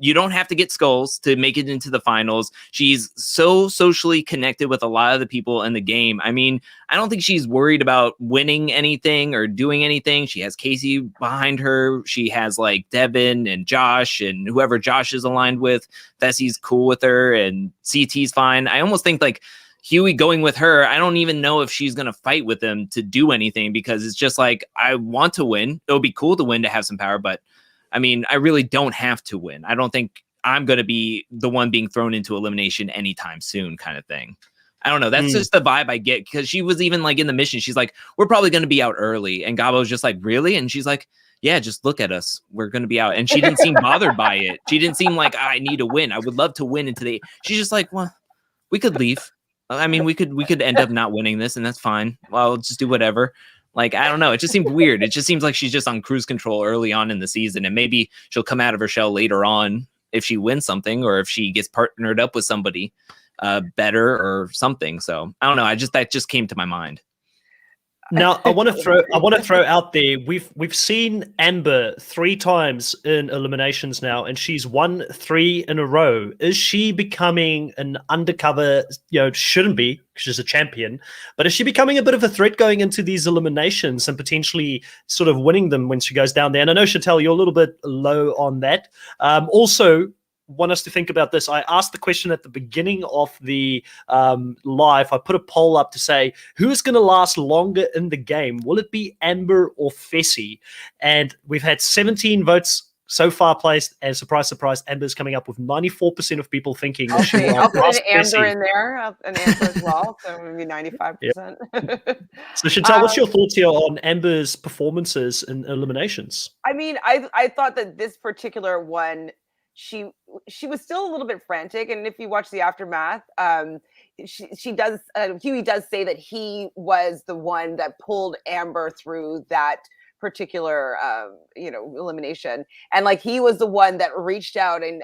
you don't have to get skulls to make it into the finals. She's so socially connected with a lot of the people in the game. I mean, I don't think she's worried about winning anything or doing anything. She has Casey behind her. She has like Devin and Josh and whoever Josh is aligned with. Fessy's cool with her and CT's fine. I almost think like Huey going with her, I don't even know if she's going to fight with him to do anything because it's just like, I want to win. It would be cool to win, to have some power, but I mean, I really don't have to win. I don't think I'm going to be the one being thrown into elimination anytime soon kind of thing. I don't know. That's just the vibe I get because she was even like in the mission. She's like, we're probably going to be out early. And Gabo's just like, really? And she's like, yeah, just look at us. We're going to be out. And she didn't seem bothered by it. She didn't seem like, I need to win. I would love to win into the... She's just like, well, we could leave. I mean, we could end up not winning this and that's fine. Well, we'll just do whatever. Like, I don't know. It just seemed weird. It just seems like she's just on cruise control early on in the season. And maybe she'll come out of her shell later on if she wins something or if she gets partnered up with somebody better or something. So I don't know. That just came to my mind. Now I want to throw out there. We've seen Amber 3 times in eliminations now, and she's won 3 in a row. Is she becoming an undercover? Shouldn't be because she's a champion, but is she becoming a bit of a threat going into these eliminations and potentially sort of winning them when she goes down there? And I know, Chantel, you're a little bit low on that. Also, want us to think about this. I asked the question at the beginning of the live. I put a poll up to say, who is going to last longer in the game? Will it be Amber or Fessy? And we've had 17 votes so far placed, and surprise, surprise, Amber's coming up with 94% of people thinking that she will I'll put last an Amber Fessy. in there, an Amber as well, so maybe 95%. Yep. So Chantel, what's your thoughts here on Amber's performances in eliminations? I mean, I thought that this particular one, she was still a little bit frantic, and if you watch the aftermath, she does. Huey does say that he was the one that pulled Amber through that particular elimination, and like he was the one that reached out and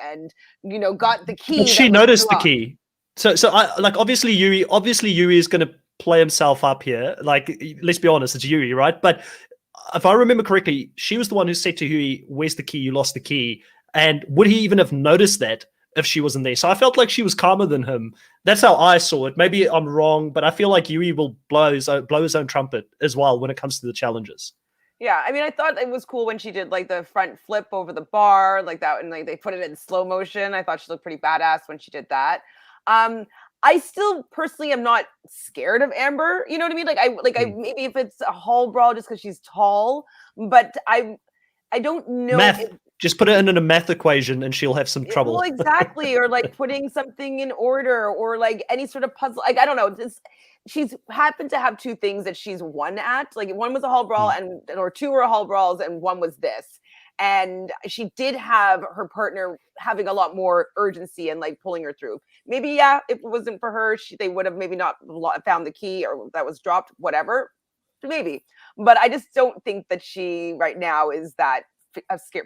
got the key. But she noticed the key. So I like obviously Yui is going to play himself up here. Like, let's be honest, it's Yui, right? But if I remember correctly, she was the one who said to Huey, "Where's the key? You lost the key." And would he even have noticed that if she wasn't there. So I felt like she was calmer than him. That's how I saw it. Maybe I'm wrong, but I feel like Yui will blow his own trumpet as well when it comes to the challenges. Yeah, I mean, I thought it was cool when she did like the front flip over the bar, like that, and like they put it in slow motion. I thought she looked pretty badass when she did that. I still personally am not scared of Amber. You know what I mean? I maybe if it's a hall brawl just because she's tall, but I don't know. Math. Just put it in a math equation and she'll have some trouble. Well, exactly. Or like putting something in order or like any sort of puzzle. Like, I don't know. She's happened to have two things that she's won at. Like one was a hall brawl or two were hall brawls and one was this. And she did have her partner having a lot more urgency and like pulling her through. Maybe, yeah, if it wasn't for her, they would have maybe not found the key or that was dropped, whatever. Maybe. But I just don't think that she right now is that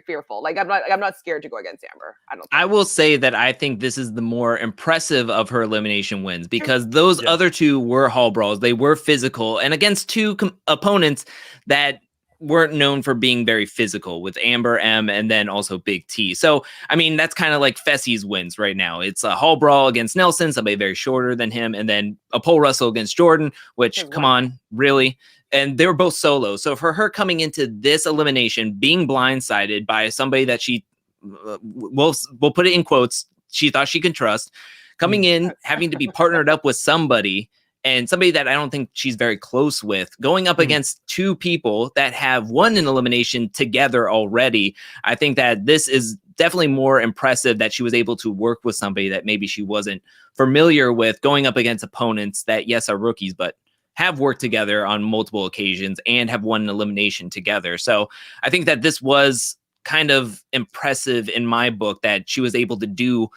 fearful. Like I'm not scared to go against Amber. I will say that I think this is the more impressive of her elimination wins because those other two were hall brawls. They were physical and against two opponents that weren't known for being very physical with Amber M and then also Big T. So, I mean, that's kind of like Fessy's wins right now. It's a hall brawl against Nelson, somebody very shorter than him, and then a pole wrestle against Jordan, which, come on, really? And they were both solo. So for her coming into this elimination, being blindsided by somebody that she, we'll put it in quotes, she thought she could trust, coming in, having to be partnered up with somebody, and somebody that I don't think she's very close with, going up against two people that have won an elimination together already. I think that this is definitely more impressive that she was able to work with somebody that maybe she wasn't familiar with, going up against opponents that, yes, are rookies, but have worked together on multiple occasions and have won an elimination together. So I think that this was kind of impressive in my book that she was able to do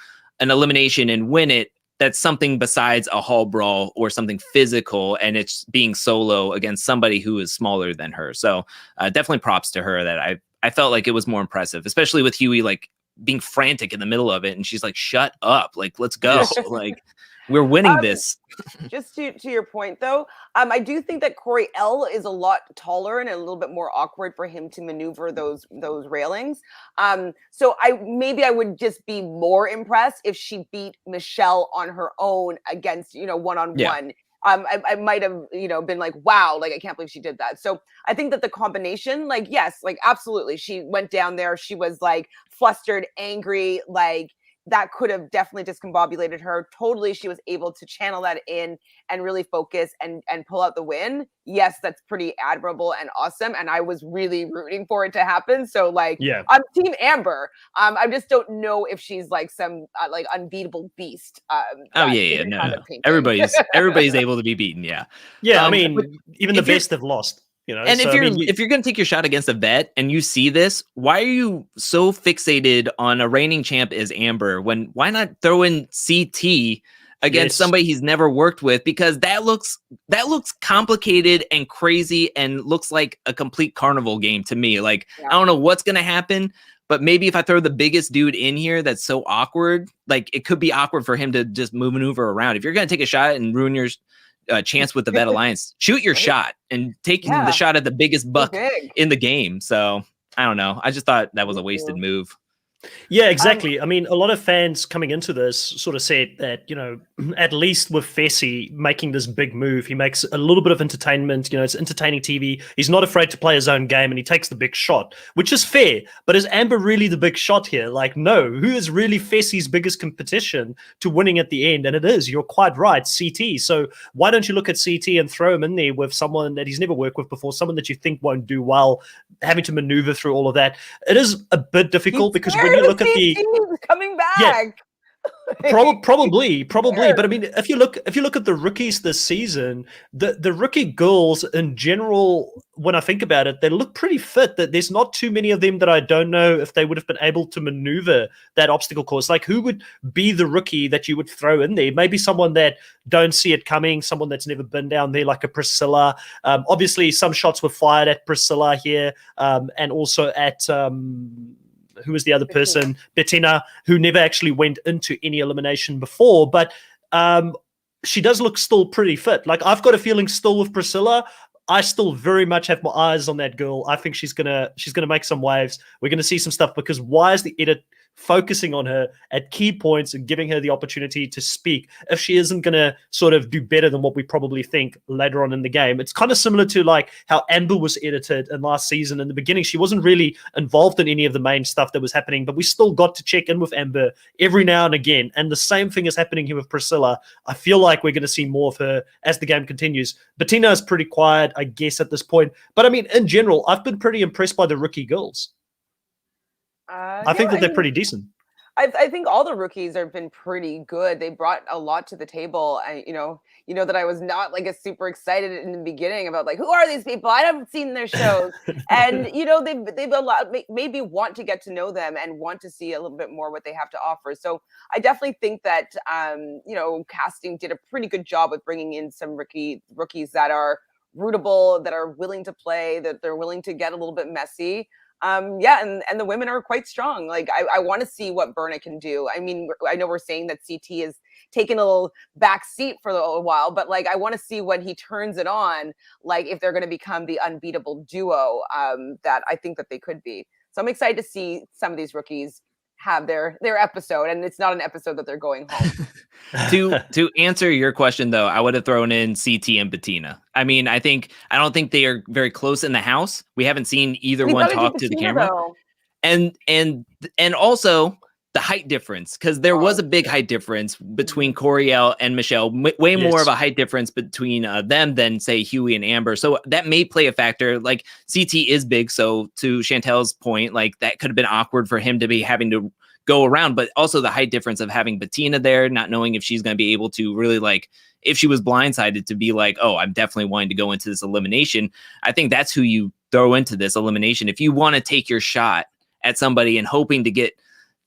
an elimination and win it. That's something besides a hall brawl or something physical, and it's being solo against somebody who is smaller than her. So definitely props to her that I felt like it was more impressive, especially with Huey like being frantic in the middle of it. And she's like, shut up. Like, let's go. Like, we're winning this. Just to your point, though, I do think that Corey L is a lot taller and a little bit more awkward for him to maneuver those railings. So I would just be more impressed if she beat Michelle on her own against, one-on-one. I might have, been like, wow, like, I can't believe she did that. So I think that the combination, like, yes, like, absolutely. She went down there. She was like flustered, angry, like, that could have definitely discombobulated her. Totally, she was able to channel that in and really focus and pull out the win. Yes, that's pretty admirable and awesome. And I was really rooting for it to happen. So, like, I'm Team Amber. I just don't know if she's like some like unbeatable beast. No. Everybody's able to be beaten. Yeah. I mean, even the best have lost. And so, if you're going to take your shot against a vet and you see this, why are you so fixated on a reigning champ as Amber? Why not throw in CT against somebody he's never worked with? Because that looks complicated and crazy and looks like a complete carnival game to me. Like, I don't know what's going to happen, but maybe if I throw the biggest dude in here that's so awkward, like it could be awkward for him to just maneuver around. If you're going to take a shot and ruin your chance with the Vet Alliance, shoot your shot and taking the shot at the biggest buck in the game. So I don't know. I just thought that was a wasted move. Yeah, exactly. I mean, a lot of fans coming into this sort of said that, at least with Fessy making this big move, he makes a little bit of entertainment. It's entertaining TV. He's not afraid to play his own game and he takes the big shot, which is fair. But is Amber really the big shot here? Like, no. Who is really Fessy's biggest competition to winning at the end? And it is, you're quite right, CT. So why don't you look at CT and throw him in there with someone that he's never worked with before, someone that you think won't do well, having to maneuver through all of that? It is a bit difficult because when you look at the coming back, probably. But I mean, if you look at the rookies this season, the rookie girls in general, when I think about it, they look pretty fit. That there's not too many of them that I don't know if they would have been able to maneuver that obstacle course. Like, who would be the rookie that you would throw in there? Maybe someone that don't see it coming, someone that's never been down there, like a Priscilla. Obviously, some shots were fired at Priscilla here, and also at who was the other person? Bettina, who never actually went into any elimination before, but she does look still pretty fit. Like, I've got a feeling still with Priscilla, I still very much have my eyes on that girl. I think she's gonna make some waves. We're gonna see some stuff, because why is the edit focusing on her at key points and giving her the opportunity to speak if she isn't going to sort of do better than what we probably think later on in the game. It's kind of similar to like how Amber was edited in last season. In the beginning, she wasn't really involved in any of the main stuff that was happening, but we still got to check in with Amber every now and again. And the same thing is happening here with Priscilla. I feel like we're going to see more of her as the game continues. Bettina is pretty quiet, I guess, at this point. But I mean, in general, I've been pretty impressed by the rookie girls. I think that they're pretty decent. I think all the rookies have been pretty good. They brought a lot to the table. You know that I was not like super excited in the beginning about like, who are these people? I haven't seen their shows, and they've a lot, maybe want to get to know them and want to see a little bit more what they have to offer. So I definitely think that casting did a pretty good job with bringing in some rookies that are rootable, that are willing to play, that they're willing to get a little bit messy. And the women are quite strong. Like I want to see what Berna can do. I mean, I know we're saying that CT is taking a little back seat for a little while, but like I want to see when he turns it on, like if they're going to become the unbeatable duo that I think that they could be. So I'm excited to see some of these rookies have their episode, and it's not an episode that they're going home. To answer your question though, I would have thrown in CT and Bettina. I mean, I don't think they are very close in the house. We haven't seen either one talk to the camera. Though. And also the height difference, because there was a big height difference between Coriel and Michelle, way more of a height difference between them than say Huey and Amber. So that may play a factor. Like CT is big, so to Chantel's point, like that could have been awkward for him to be having to go around, but also the height difference of having Bettina there, not knowing if she's going to be able to really like, if she was blindsided to be like, oh, I'm definitely wanting to go into this elimination. I think that's who you throw into this elimination. If you want to take your shot at somebody and hoping to get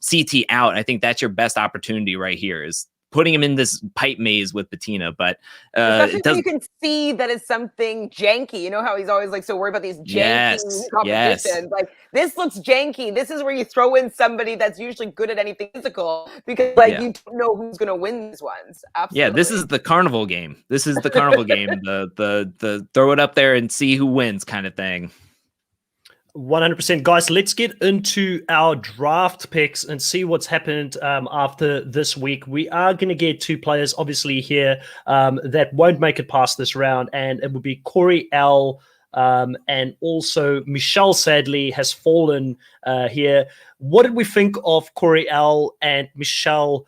CT out, I think that's your best opportunity right here, is putting him in this pipe maze with Bettina. But especially you can see that it's something janky. You know how he's always like so worried about these janky competitions. Yes. Like this looks janky. This is where you throw in somebody that's usually good at anything physical, because like you don't know who's gonna win these ones. Absolutely. Yeah, this is the carnival game. This is the carnival game. The throw it up there and see who wins kind of thing. 100%. Guys, let's get into our draft picks and see what's happened after this week. We are going to get two players, obviously, here that won't make it past this round, and it will be Corey L. And also Michelle, sadly, has fallen here. What did we think of Corey L. and Michelle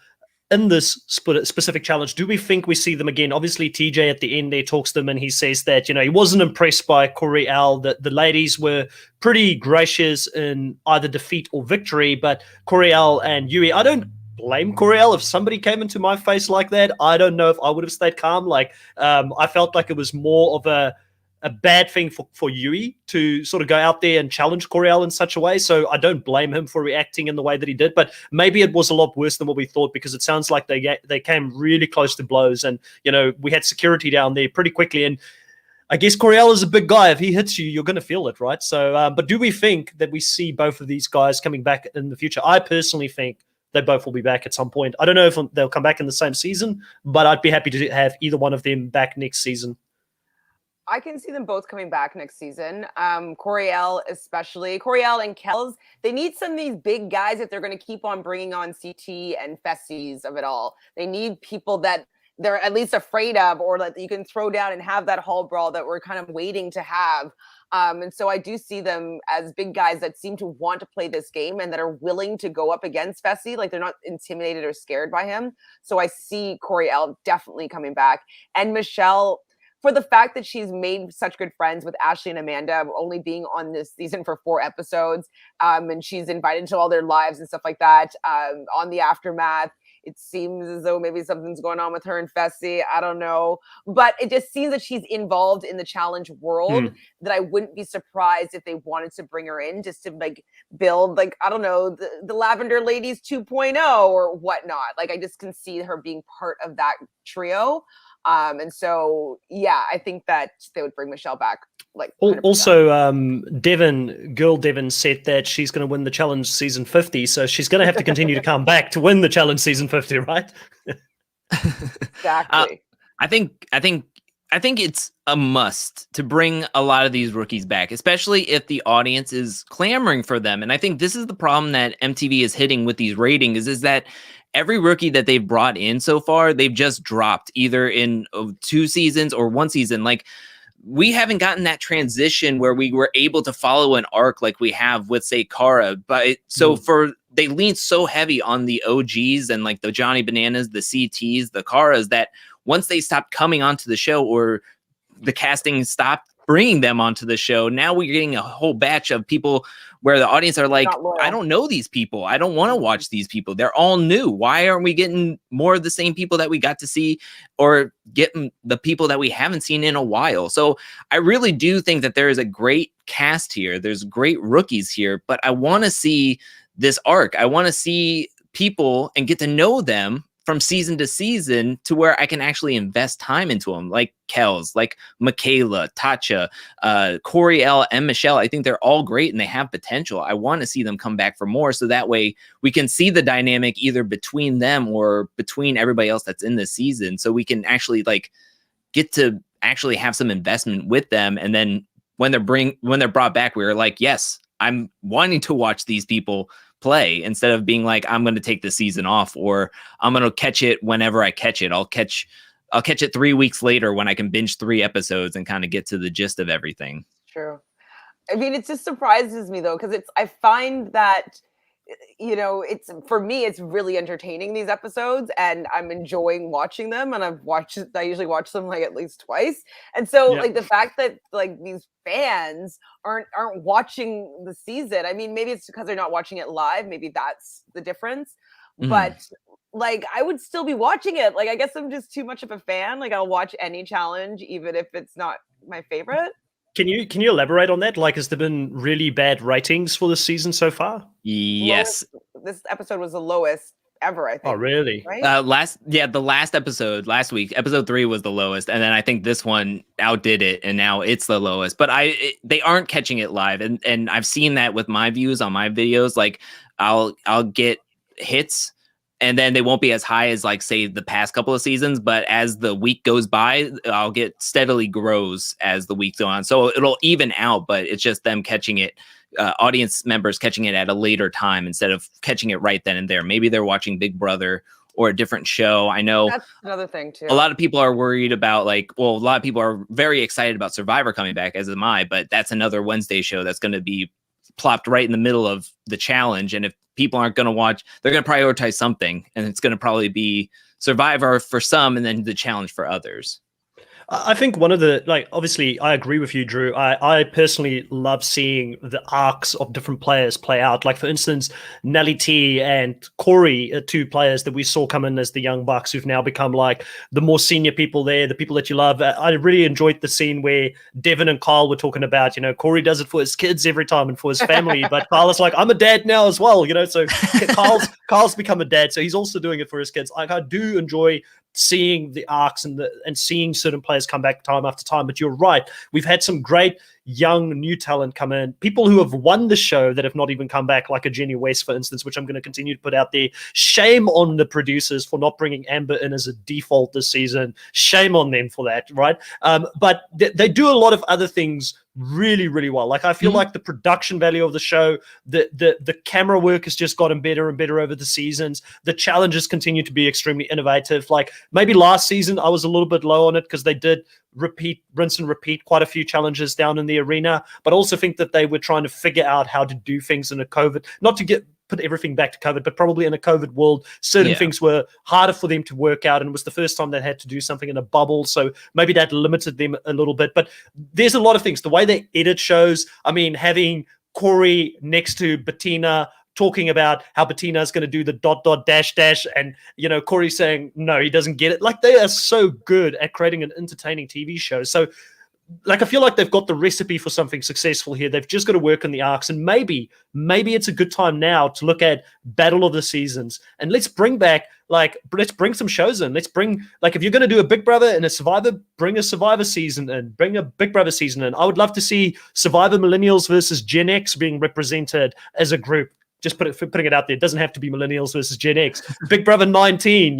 in this specific challenge? Do we think we see them again? Obviously, TJ at the end there talks to them and he says that, he wasn't impressed by Corey L. That the ladies were pretty gracious in either defeat or victory, but Corey L. and Yui, I don't blame Corey L. If somebody came into my face like that, I don't know if I would have stayed calm. Like, I felt like it was more of a bad thing for Yui to sort of go out there and challenge Coriel in such a way. So I don't blame him for reacting in the way that he did, but maybe it was a lot worse than what we thought, because it sounds like they came really close to blows, and, we had security down there pretty quickly. And I guess Coriel is a big guy. If he hits you, you're going to feel it, right? So, but do we think that we see both of these guys coming back in the future? I personally think they both will be back at some point. I don't know if they'll come back in the same season, but I'd be happy to have either one of them back next season. I can see them both coming back next season. Coriel especially. Coriel and Kells, they need some of these big guys if they're going to keep on bringing on CT and Fessies of it all. They need people that they're at least afraid of, or that you can throw down and have that hall brawl that we're kind of waiting to have. And so I do see them as big guys that seem to want to play this game and that are willing to go up against Fessy. Like, they're not intimidated or scared by him. So I see Coriel definitely coming back. And Michelle, for the fact that she's made such good friends with Ashley and Amanda, only being on this season for 4 episodes, and she's invited to all their lives and stuff like that, on the aftermath. It seems as though maybe something's going on with her and Fessy. I don't know. But it just seems that she's involved in the challenge world, that I wouldn't be surprised if they wanted to bring her in just to like build, like, I don't know, the Lavender Ladies 2.0 or whatnot. Like, I just can see her being part of that trio. And so, yeah, I think that they would bring Michelle back. Like, 100%. Also, Devin said that she's going to win the challenge season 50, so she's going to have to continue to come back to win the challenge season 50, right? Exactly. I think I think it's a must to bring a lot of these rookies back, especially if the audience is clamoring for them. And I think this is the problem that MTV is hitting with these ratings is that every rookie that they've brought in so far, they've just dropped either in 2 seasons or 1 season. Like, we haven't gotten that transition where we were able to follow an arc like we have with, say, Kara. But they lean so heavy on the OGs and like the Johnny Bananas, the CTs, the Karas, that once they stopped coming onto the show or the casting stopped bringing them onto the show, now we're getting a whole batch of people where the audience are like, I don't know these people. I don't want to watch these people. They're all new. Why aren't we getting more of the same people that we got to see or getting the people that we haven't seen in a while? So I really do think that there is a great cast here. There's great rookies here, but I want to see this arc. I want to see people and get to know them from season to season to where I can actually invest time into them, like Kels, like Michaela, Tatcha, Corey L, and Michelle. I think they're all great and they have potential. I want to see them come back for more so that way we can see the dynamic either between them or between everybody else that's in this season, so we can actually like get to actually have some investment with them. And then when they're brought back, we're like, yes, I'm wanting to watch these people play, instead of being like, I'm going to take the season off, or I'm going to catch it whenever I catch it. I'll catch it 3 weeks later when I can binge 3 episodes and kind of get to the gist of everything. True. I mean, it just surprises me though, because I find that, you know, it's, for me, it's really entertaining, these episodes, and I'm enjoying watching them, and I usually watch them like at least twice. And so like the fact that like these fans aren't watching the season, I mean, maybe it's because they're not watching it live, maybe that's the difference. But like, I would still be watching it. Like, I guess I'm just too much of a fan. Like, I'll watch any challenge even if it's not my favorite. Can you elaborate on that? Like, has there been really bad ratings for this season so far? Yes. This episode was the lowest ever, I think. Oh, really? Right? The last episode, last week, episode 3 was the lowest, and then I think this one outdid it, and now it's the lowest. But they aren't catching it live, and I've seen that with my views on my videos. Like, I'll get hits, and then they won't be as high as, like, say, the past couple of seasons. But as the week goes by, I'll get steadily grows as the weeks go on. So it'll even out, but it's just them catching it, audience members catching it at a later time instead of catching it right then and there. Maybe they're watching Big Brother or a different show. I know that's another thing too. A lot of people are worried about, like, well, a lot of people are very excited about Survivor coming back, as am I, but that's another Wednesday show that's going to be plopped right in the middle of the challenge. And if people aren't going to watch, they're going to prioritize something, and it's going to probably be Survivor for some and then the challenge for others. I think one of the, like, obviously I agree with you, Drew. I personally love seeing the arcs of different players play out. Like, for instance, Nelly T and Corey are 2 players that we saw come in as the young bucks who've now become like the more senior people there, the people that you love. I really enjoyed the scene where Devin and Kyle were talking about, you know, Corey does it for his kids every time and for his family, but Kyle is like, I'm a dad now as well, you know, so Kyle's become a dad, so he's also doing it for his kids. Like, I do enjoy seeing the arcs and seeing certain players come back time after time. But you're right, we've had some great young new talent come in, people who have won the show that have not even come back, like a Jenny West, for instance, which I'm going to continue to put out there. Shame on the producers for not bringing Amber in as a default this season. Shame on them for that, right? But they do a lot of other things really, really well. Like, I feel like the production value of the show, the camera work has just gotten better and better over the seasons. The challenges continue to be extremely innovative. Like, maybe last season I was a little bit low on it because they did rinse and repeat quite a few challenges down in the arena, but also think that they were trying to figure out how to do things in a COVID, not to put everything back to COVID, but probably in a COVID world, certain things were harder for them to work out, and it was the first time they had to do something in a bubble, so maybe that limited them a little bit. But there's a lot of things. The way they edit shows, I mean, having Corey next to Bettina talking about how Bettina is going to do the ... and, you know, Corey saying, no, he doesn't get it. Like, they are so good at creating an entertaining TV show. So, like, I feel like they've got the recipe for something successful here. They've just got to work on the arcs, and maybe it's a good time now to look at Battle of the Seasons, and let's bring some shows in. Let's bring, like, if you're going to do a Big Brother and a Survivor, bring a Survivor season in, bring a Big Brother season in. I would love to see Survivor Millennials versus Gen X being represented as a group. just putting it out there. It doesn't have to be millennials versus Gen X. Big Brother 19,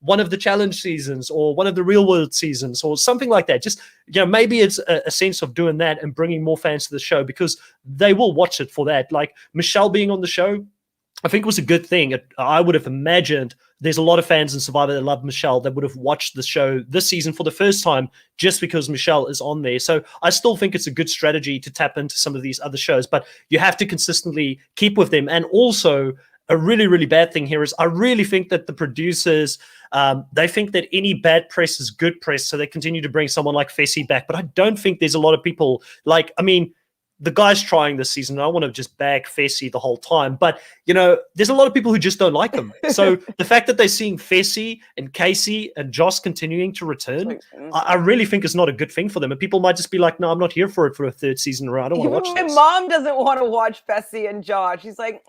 one of the challenge seasons or one of the real world seasons or something like that. Just, maybe it's a sense of doing that and bringing more fans to the show because they will watch it for that. Like Michelle being on the show, I think was a good thing. I would have imagined there's a lot of fans in Survivor that love Michelle that would have watched the show this season for the first time just because Michelle is on there. So I still think it's a good strategy to tap into some of these other shows, but you have to consistently keep with them. And also a really, really bad thing here is I really think that the producers, they think that any bad press is good press. So they continue to bring someone like Fessy back. But I don't think there's a lot of people the guy's trying this season. I don't want to just bag Fessy the whole time, but there's a lot of people who just don't like him. So the fact that they're seeing Fessy and Casey and Josh continuing to return, I really think is not a good thing for them. And people might just be like, "No, I'm not here for it for a third season in a row. I don't want to watch this." My mom doesn't want to watch Fessy and Josh. She's like,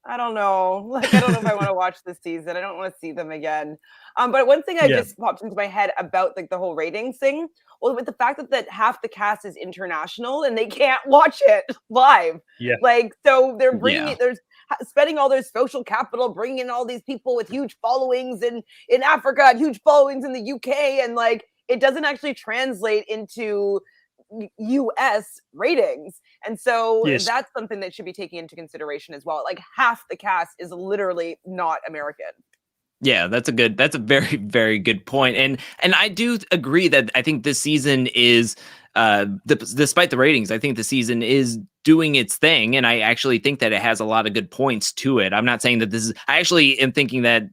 I don't know. Like, I don't know if I want to watch this season. I don't want to see them again. But one thing just popped into my head about the whole ratings thing, well, with the fact that half the cast is international and they can't watch it live. Yeah. So they're bringing it, there's spending all their social capital, bringing in all these people with huge followings in Africa and huge followings in the UK. And it doesn't actually translate into US ratings. And so that's something that should be taken into consideration as well. Half the cast is literally not American. Yeah, that's a very, very good point. And I do agree that I think this season is despite the ratings, I think the season is doing its thing. And I actually think that it has a lot of good points to it. I'm not saying that I actually am thinking that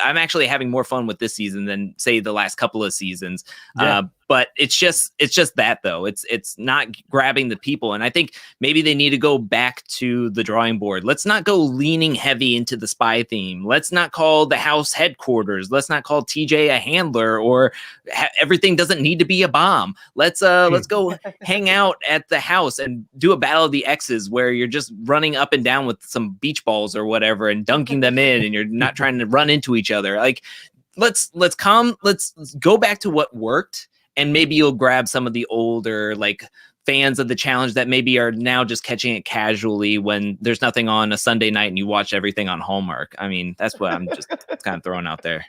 I'm actually having more fun with this season than say the last couple of seasons. Yeah. But it's just that though. It's not grabbing the people. And I think maybe they need to go back to the drawing board. Let's not go leaning heavy into the spy theme. Let's not call the house headquarters. Let's not call TJ a handler or everything doesn't need to be a bomb. Let's go hang out at the house and do a battle of the X's where you're just running up and down with some beach balls or whatever and dunking them in and you're not trying to run into each other. Let's go back to what worked. And maybe you'll grab some of the older fans of the challenge that maybe are now just catching it casually when there's nothing on a Sunday night and you watch everything on Hallmark. I mean, that's what I'm just kind of throwing out there.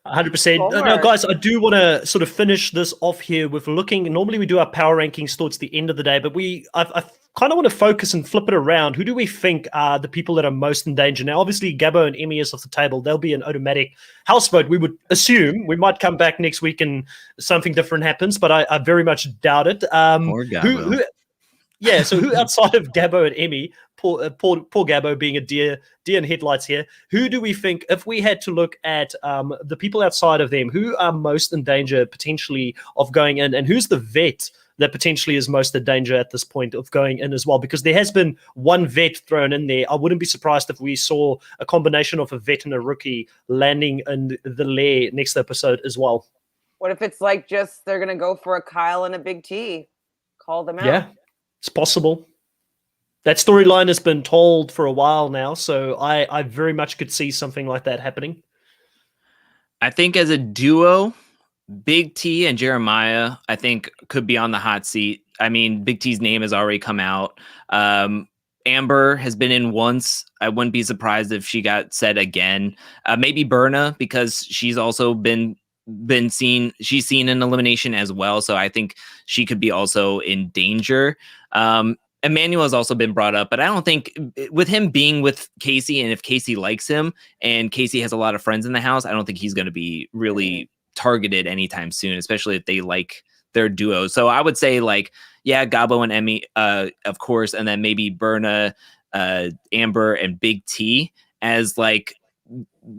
100%. No, guys, I do want to sort of finish this off here with looking. Normally we do our power rankings towards the end of the day, but I kind of want to focus and flip it around. Who do we think are the people that are most in danger? Now, obviously, Gabbo and Emmy is off the table. They'll be an automatic house vote. We would assume. We might come back next week and something different happens, but I very much doubt it. Poor Gabbo. So who outside of Gabbo and Emmy, poor Gabbo being a deer in headlights here, who do we think, if we had to look at the people outside of them, who are most in danger potentially of going in, and who's the vet that potentially is most in danger at this point of going in as well? Because there has been one vet thrown in there. I wouldn't be surprised if we saw a combination of a vet and a rookie landing in the lair next episode as well. What if it's just they're going to go for a Kyle and a Big T? Call them out. Yeah, it's possible. That storyline has been told for a while now, so I very much could see something like that happening. I think as a duo, Big T and Jeremiah, I think, could be on the hot seat. I mean, Big T's name has already come out. Amber has been in once. I wouldn't be surprised if she got said again. Maybe Berna, because she's also been seen. She's seen in elimination as well, so I think she could be also in danger. Emmanuel has also been brought up, but I don't think with him being with Casey, and if Casey likes him and Casey has a lot of friends in the house, I don't think he's going to be really targeted anytime soon, especially if they like their duo. So I would say Gabbo and Emmy, of course, and then maybe Berna, Amber, and Big T as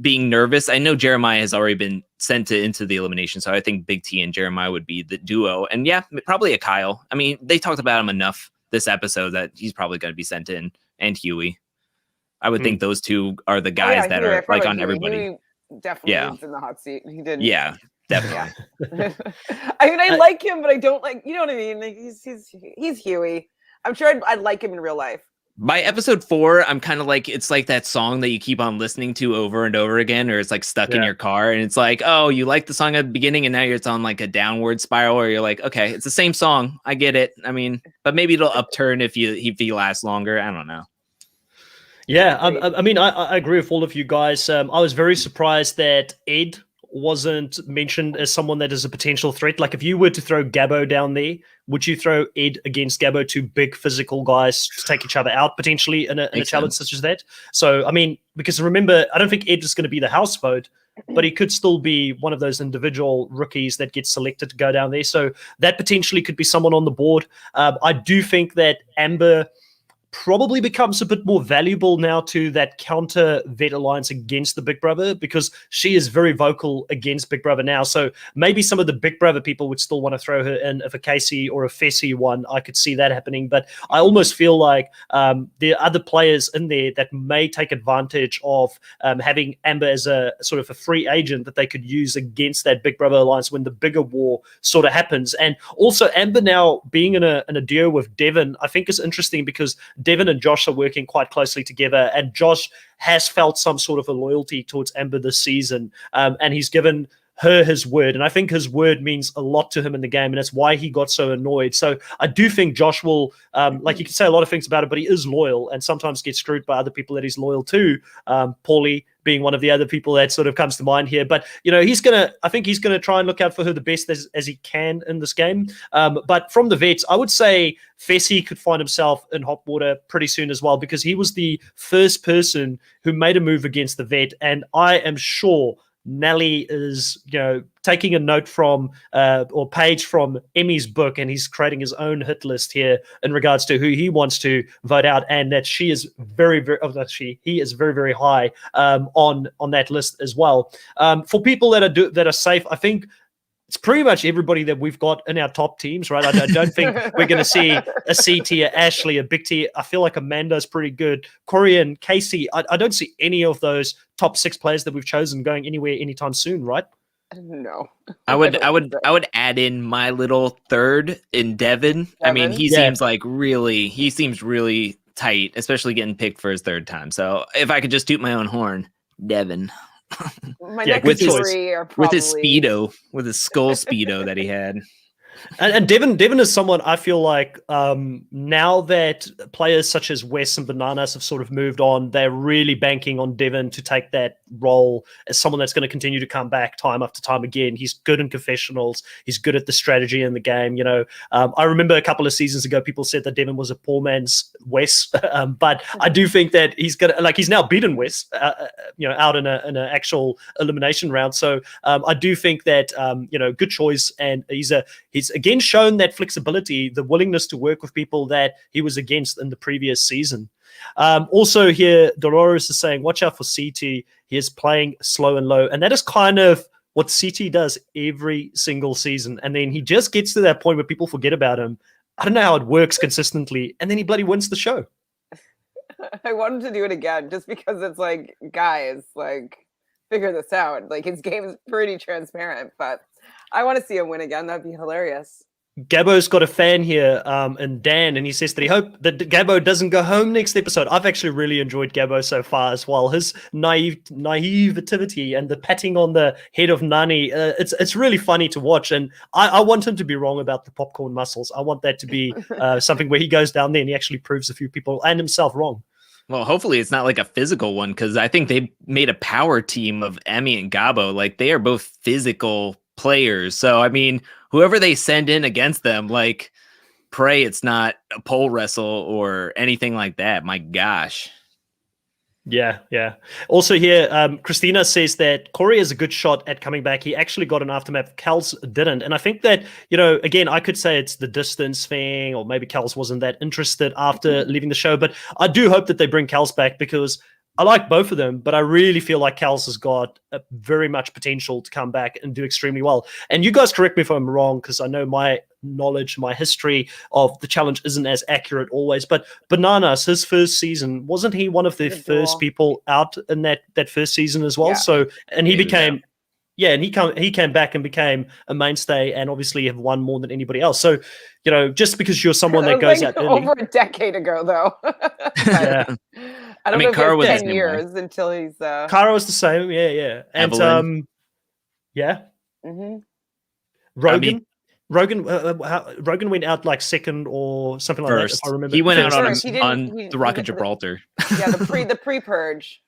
being nervous. I know Jeremiah has already been sent into the elimination, so I think Big T and Jeremiah would be the duo. And probably a Kyle. I mean, they talked about him enough this episode that he's probably going to be sent in, and Huey. I would think those two are the guys that are on everybody. Huey definitely is in the hot seat. He did. Yeah, definitely. I mean, I like him, but I don't you know what I mean? He's Huey. I'm sure I'd like him in real life. By episode 4, I'm kind of like, it's like that song that you keep on listening to over and over again, or it's like stuck in your car, and it's like, oh, you like the song at the beginning, and now it's on like a downward spiral, where you're like, okay, it's the same song, I get it. I mean, but maybe it'll upturn if he lasts longer. I don't know. Yeah, I mean, I agree with all of you guys. I was very surprised that Ed wasn't mentioned as someone that is a potential threat. Like, if you were to throw Gabbo down there, would you throw Ed against Gabbo, two big physical guys to take each other out potentially in a challenge such as that? So, I mean, because remember, I don't think Ed is going to be the house vote, but he could still be one of those individual rookies that gets selected to go down there. So that potentially could be someone on the board. I do think that Amber probably becomes a bit more valuable now to that counter vet alliance against the Big Brother, because she is very vocal against Big Brother now. So maybe some of the Big Brother people would still want to throw her in. If a Casey or a Fessy one, I could see that happening. But I almost feel like there are other players in there that may take advantage of having Amber as a sort of a free agent that they could use against that Big Brother alliance when the bigger war sort of happens. And also Amber now being in a duo with Devin, I think is interesting, because Devin and Josh are working quite closely together, and Josh has felt some sort of a loyalty towards Amber this season, and he's given her his word, and I think his word means a lot to him in the game, and that's why he got so annoyed. So I do think Josh will, like, you can say a lot of things about it, but he is loyal and sometimes gets screwed by other people that he's loyal to, Paulie being one of the other people that sort of comes to mind here. But, you know, I think he's going to try and look out for her the best as he can in this game. But from the vets, I would say Fessy could find himself in hot water pretty soon as well, because he was the first person who made a move against the vet. And I am sure Nelly is, you know, taking a note from or page from Emmy's book, and he's creating his own hit list here in regards to who he wants to vote out, and that he is very, very high on that list as well. For people that are safe, I think it's pretty much everybody that we've got in our top teams, right? I don't think we're going to see a C tier, Ashley, a big tier. I feel like Amanda's pretty good. Corey and Casey, I don't see any of those top 6 players that we've chosen going anywhere anytime soon, right? No. I would add in my little third in Devin. I mean, he seems really tight, especially getting picked for his 3rd time. So if I could just toot my own horn, Devin. My next three are probably... with his speedo, with his skull speedo that he had. And Devin is someone I feel like now that players such as Wes and Bananas have sort of moved on, they're really banking on Devin to take that role as someone that's going to continue to come back time after time again. He's good in confessionals. He's good at the strategy in the game. You know, I remember a couple of seasons ago, people said that Devin was a poor man's Wes, but I do think that he's now beaten Wes, you know, out in an actual elimination round. So I do think that you know, good choice, and he's again shown that flexibility, the willingness to work with people that he was against in the previous season. Also here, Dolores is saying, watch out for CT. He is playing slow and low. And that is kind of what CT does every single season. And then he just gets to that point where people forget about him. I don't know how it works consistently. And then he bloody wins the show. I want him to do it again, just because it's like, guys, like, figure this out. Like, his game is pretty transparent, but I want to see him win again. That'd be hilarious. Gabbo's got a fan here, and Dan, and he says that he hopes that Gabbo doesn't go home next episode. I've actually really enjoyed Gabbo so far as well. His naivety and the patting on the head of Nani, it's really funny to watch. And I want him to be wrong about the popcorn muscles. I want that to be something where he goes down there and he actually proves a few people and himself wrong. Well, hopefully it's not like a physical one, because I think they made a power team of Emmy and Gabbo. Like, they are both physical players. So, I mean, whoever they send in against them, like, pray it's not a pole wrestle or anything like that. My gosh. Yeah. Also here, Christina says that Corey is a good shot at coming back. He actually got an aftermath. Kels didn't. And I think that, you know, again, I could say it's the distance thing, or maybe Kels wasn't that interested after leaving the show. But I do hope that they bring Kels back, because I like both of them, but I really feel like Kels has got very much potential to come back and do extremely well. And you guys correct me if I'm wrong, because I know my knowledge, my history of the challenge isn't as accurate always. But Bananas, his first season, wasn't he one of the first people out in that first season as well? Yeah. So, and he became Yeah, and he came back and became a mainstay, and obviously have won more than anybody else. So, just because you're someone that goes out early, over a decade ago, though. yeah, I don't know if Kara he was has the 10 same way. years until he's Kara was the same. Yeah, and Evelyn. yeah, mhm. Rogan. Rogan went out like second or something like that, if First, I remember. he went out First. on the Rock of Gibraltar. the pre-purge.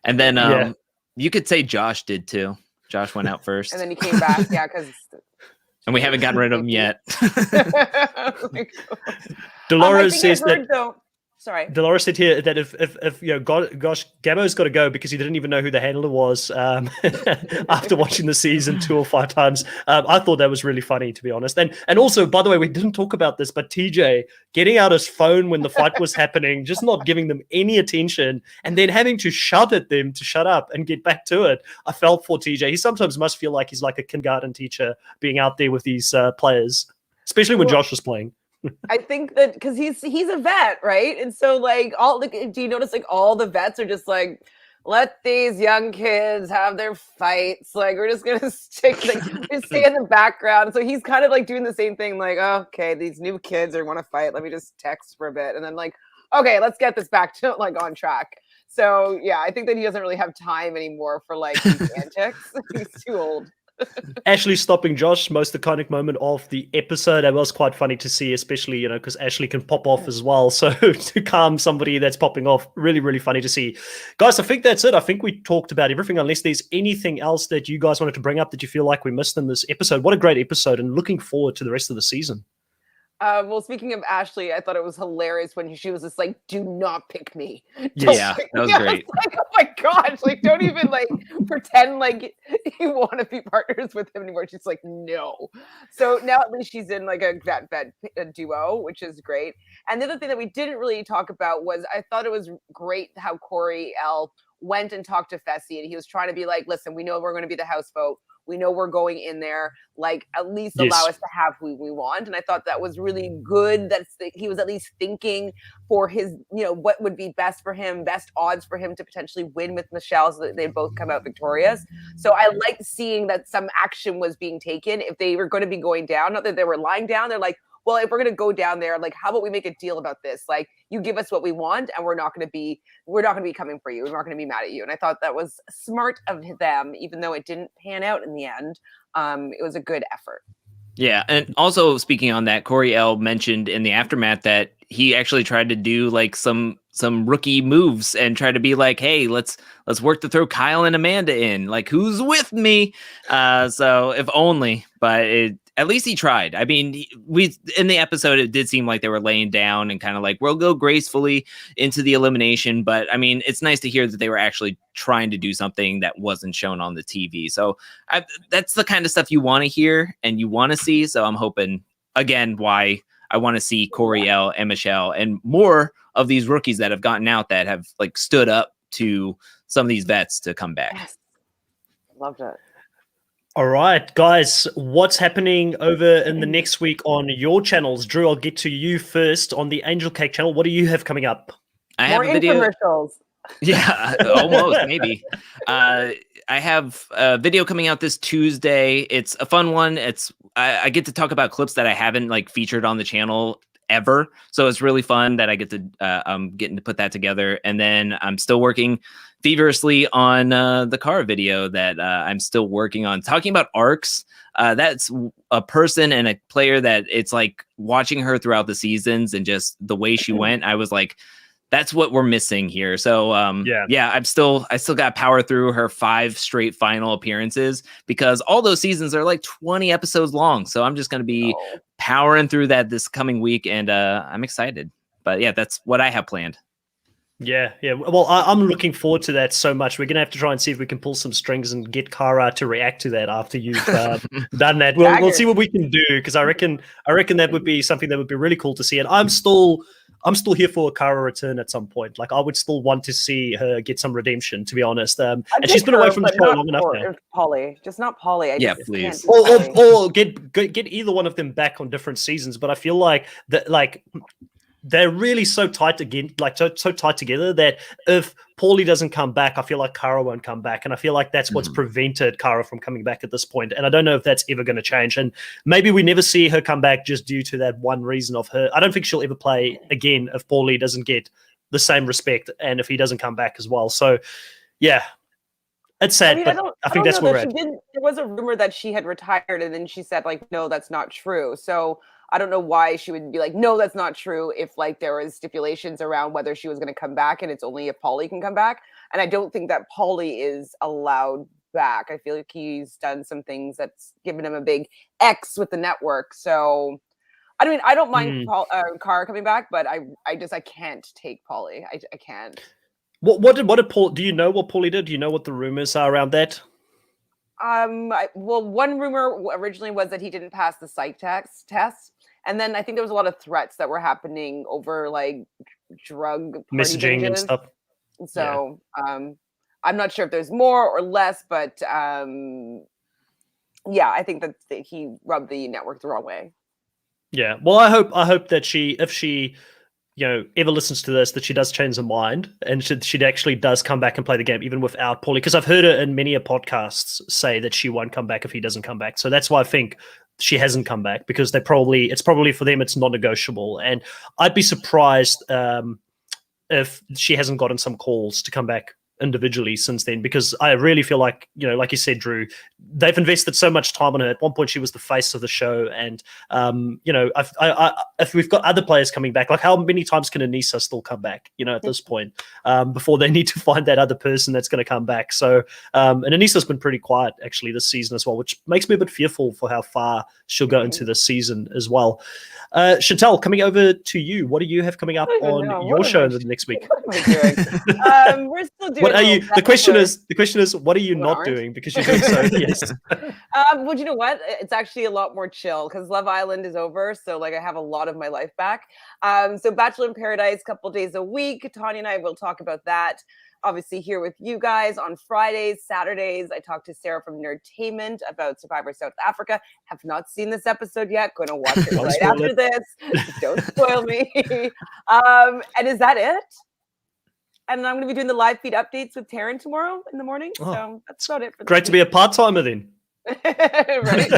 And then Yeah. you could say Josh did too. Josh went out first, And then he came back, because and we haven't gotten rid of him yet. Dolores says that. though. Sorry. Dolores said here that if gosh, Gabbo's got to go because he didn't even know who the handler was after watching the season 2 or 5 times. I thought that was really funny, to be honest. And also, by the way, we didn't talk about this, but TJ getting out his phone when the fight was happening, just not giving them any attention, and then having to shout at them to shut up and get back to it. I felt for TJ. He sometimes must feel like he's like a kindergarten teacher being out there with these players, especially when Josh was playing. I think that because he's a vet, right? And so do you notice all the vets are just like, let these young kids have their fights. Like, we're just gonna stay in the background. So he's kind of doing the same thing, okay, these new kids want to fight. Let me just text for a bit, and then okay, let's get this back to on track. So yeah, I think that he doesn't really have time anymore for these antics. He's too old. Ashley stopping Josh, most iconic moment of the episode. That was quite funny to see, especially, because Ashley can pop off as well. So to calm somebody that's popping off, really, really funny to see. Guys, I think that's it. I think we talked about everything, unless there's anything else that you guys wanted to bring up that you feel like we missed in this episode. What a great episode, and looking forward to the rest of the season. Well, speaking of Ashley, I thought it was hilarious when she was just like, "Do not pick me." Yeah, that was great. Oh my gosh! Don't even pretend like you want to be partners with him anymore. She's like, "No." So now at least she's in a duo, which is great. And the other thing that we didn't really talk about was I thought it was great how Corey L went and talked to Fessy, and he was trying to be like, "Listen, we know we're going to be the house vote. We know we're going in there, at least allow us to have who we want." And I thought that was really good. He was at least thinking for his, what would be best for him, best odds for him to potentially win with Michelle, so that they both come out victorious. So I liked seeing that some action was being taken. If they were going to be going down, not that they were lying down, they're like, well, if we're going to go down there, how about we make a deal about this? You give us what we want, and we're not going to be coming for you. We're not going to be mad at you. And I thought that was smart of them, even though it didn't pan out in the end. It was a good effort. Yeah, and also speaking on that, Corey L mentioned in the aftermath that he actually tried to do some rookie moves and try to be like, hey, let's work to throw Kyle and Amanda in. Who's with me? So if only, but at least he tried. I mean, in the episode, it did seem like they were laying down and kind of we'll go gracefully into the elimination. But I mean, it's nice to hear that they were actually trying to do something that wasn't shown on the TV. So that's the kind of stuff you want to hear and you want to see. So I'm hoping, again, why I want to see Corey L and Michelle and more of these rookies that have gotten out that have stood up to some of these vets to come back. Yes. Loved it. All right, guys, what's happening over in the next week on your channels? Drew, I'll get to you first on the Angel Cake channel. What do you have coming up? I have more a video. Infomercials. Yeah, almost, maybe. I have a video coming out this Tuesday. It's a fun one. I get to talk about clips that I haven't featured on the channel ever. So it's really fun that I get to I'm getting to put that together. And then I'm still working feverishly on the car video that I'm still working on, talking about arcs. That's a person and a player that it's watching her throughout the seasons and just the way she went. I was like, that's what we're missing here. So yeah, I still got to power through her 5 straight final appearances because all those seasons are 20 episodes long. So I'm just going to be powering through that this coming week, and I'm excited. But yeah, that's what I have planned. Yeah. Well, I'm looking forward to that so much. We're going to have to try and see if we can pull some strings and get Kara to react to that after you've done that. We'll see what we can do, because I reckon that would be something that would be really cool to see. And I'm still here for a Kara return at some point. I would still want to see her get some redemption, to be honest. And she's been away from the show long enough now. Polly, just not Polly. Please. Or get either one of them back on different seasons. But I feel like that, they're really so tight again, like so tight together that if Paulie doesn't come back, I feel like Kara won't come back. And I feel like that's what's prevented Kara from coming back at this point. And I don't know if that's ever going to change. And maybe we never see her come back just due to that one reason of her. I don't think she'll ever play again if Paulie doesn't get the same respect and if he doesn't come back as well. So, yeah. It's sad, but I think that's where we're at. There was a rumor that she had retired, and then she said, like, no, that's not true. So I don't know why she would be like, no, that's not true, if like there was stipulations around whether she was going to come back, and it's only if Paulie can come back. And I don't think that Paulie is allowed back. I feel like he's done some things that's given him a big X with the network. So I mean, I don't mind Kara coming back, but I can't take Paulie. I can't. What did Paul? Do you know what Paulie did? Do you know what the rumors are around that? Well, one rumor originally was that he didn't pass the psych test, and then I think there was a lot of threats that were happening over like drug messaging binges. And stuff. So I'm not sure if there's more or less, but I think that he rubbed the network the wrong way. Yeah. Well, I hope that if she ever listens to this, that she does change her mind and she actually does come back and play the game even without Paulie. Because I've heard her in many podcasts say that she won't come back if he doesn't come back. So that's why I think she hasn't come back, because it's probably for them, it's non-negotiable. And I'd be surprised if she hasn't gotten some calls to come back individually since then, because I really feel like, like you said, Drew, they've invested so much time on her. At one point she was the face of the show, and if we've got other players coming back, like how many times can Anissa still come back, at this point, before they need to find that other person that's going to come back. So and Anissa's been pretty quiet actually this season as well, which makes me a bit fearful for how far she'll go into this season as well. Chantel, coming over to you, what do you have coming up on your show the next week? What am I doing? We're still doing. What are you? The question is, what are you not doing? Because you're doing so. Yes. Well, you know what? It's actually a lot more chill because Love Island is over, so like I have a lot of my life back. So Bachelor in Paradise, couple days a week. Tanya and I will talk about that. Obviously here with you guys on Fridays, Saturdays. I talked to Sarah from Nerdtainment about Survivor South Africa. Have not seen this episode yet. Going to watch it right after this. Don't spoil me. And is that it? And I'm going to be doing the live feed updates with Taryn tomorrow in the morning. Oh, so that's about it. Great to be a part-timer then. Right.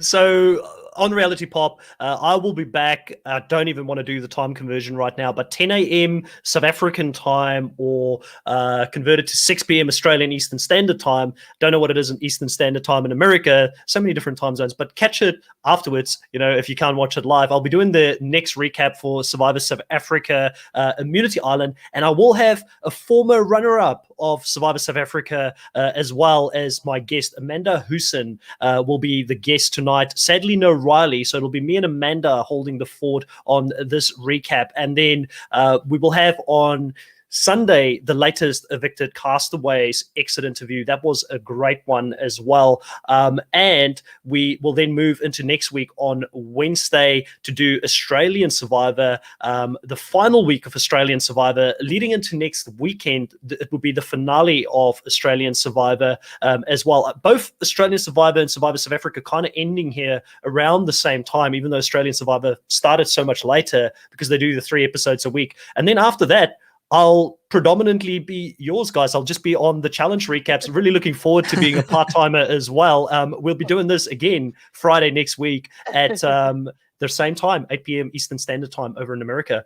So on Reality Pop, I will be back. I don't even want to do the time conversion right now, but 10 a.m. South African time, or converted to 6 p.m. Australian Eastern Standard Time. Don't know what it is in Eastern Standard Time in America. So many different time zones, but catch it afterwards. If you can't watch it live, I'll be doing the next recap for Survivor South Africa Immunity Island, and I will have a former runner-up of Survivor South Africa, as well as my guest Amanda Hussein will be the guest tonight. Sadly, no Riley, so it'll be me and Amanda holding the fort on this recap, and then we will have on Sunday the latest Evicted Castaways exit interview. That was a great one as well, and we will then move into next week on Wednesday to do Australian Survivor, the final week of Australian Survivor, leading into next weekend. It will be the finale of Australian Survivor as well. Both Australian Survivor and Survivor South Africa kind of ending here around the same time, even though Australian Survivor started so much later because they do the 3 episodes a week. And then after that, I'll predominantly be yours, guys. I'll just be on the challenge recaps. Really looking forward to being a part-timer as well. We'll be doing this again Friday next week at the same time, 8 p.m. Eastern Standard Time over in America.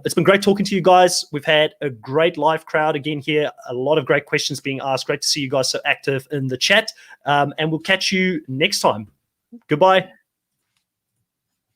It's been great talking to you guys. We've had a great live crowd again here. A lot of great questions being asked. Great to see you guys so active in the chat. And we'll catch you next time. Goodbye.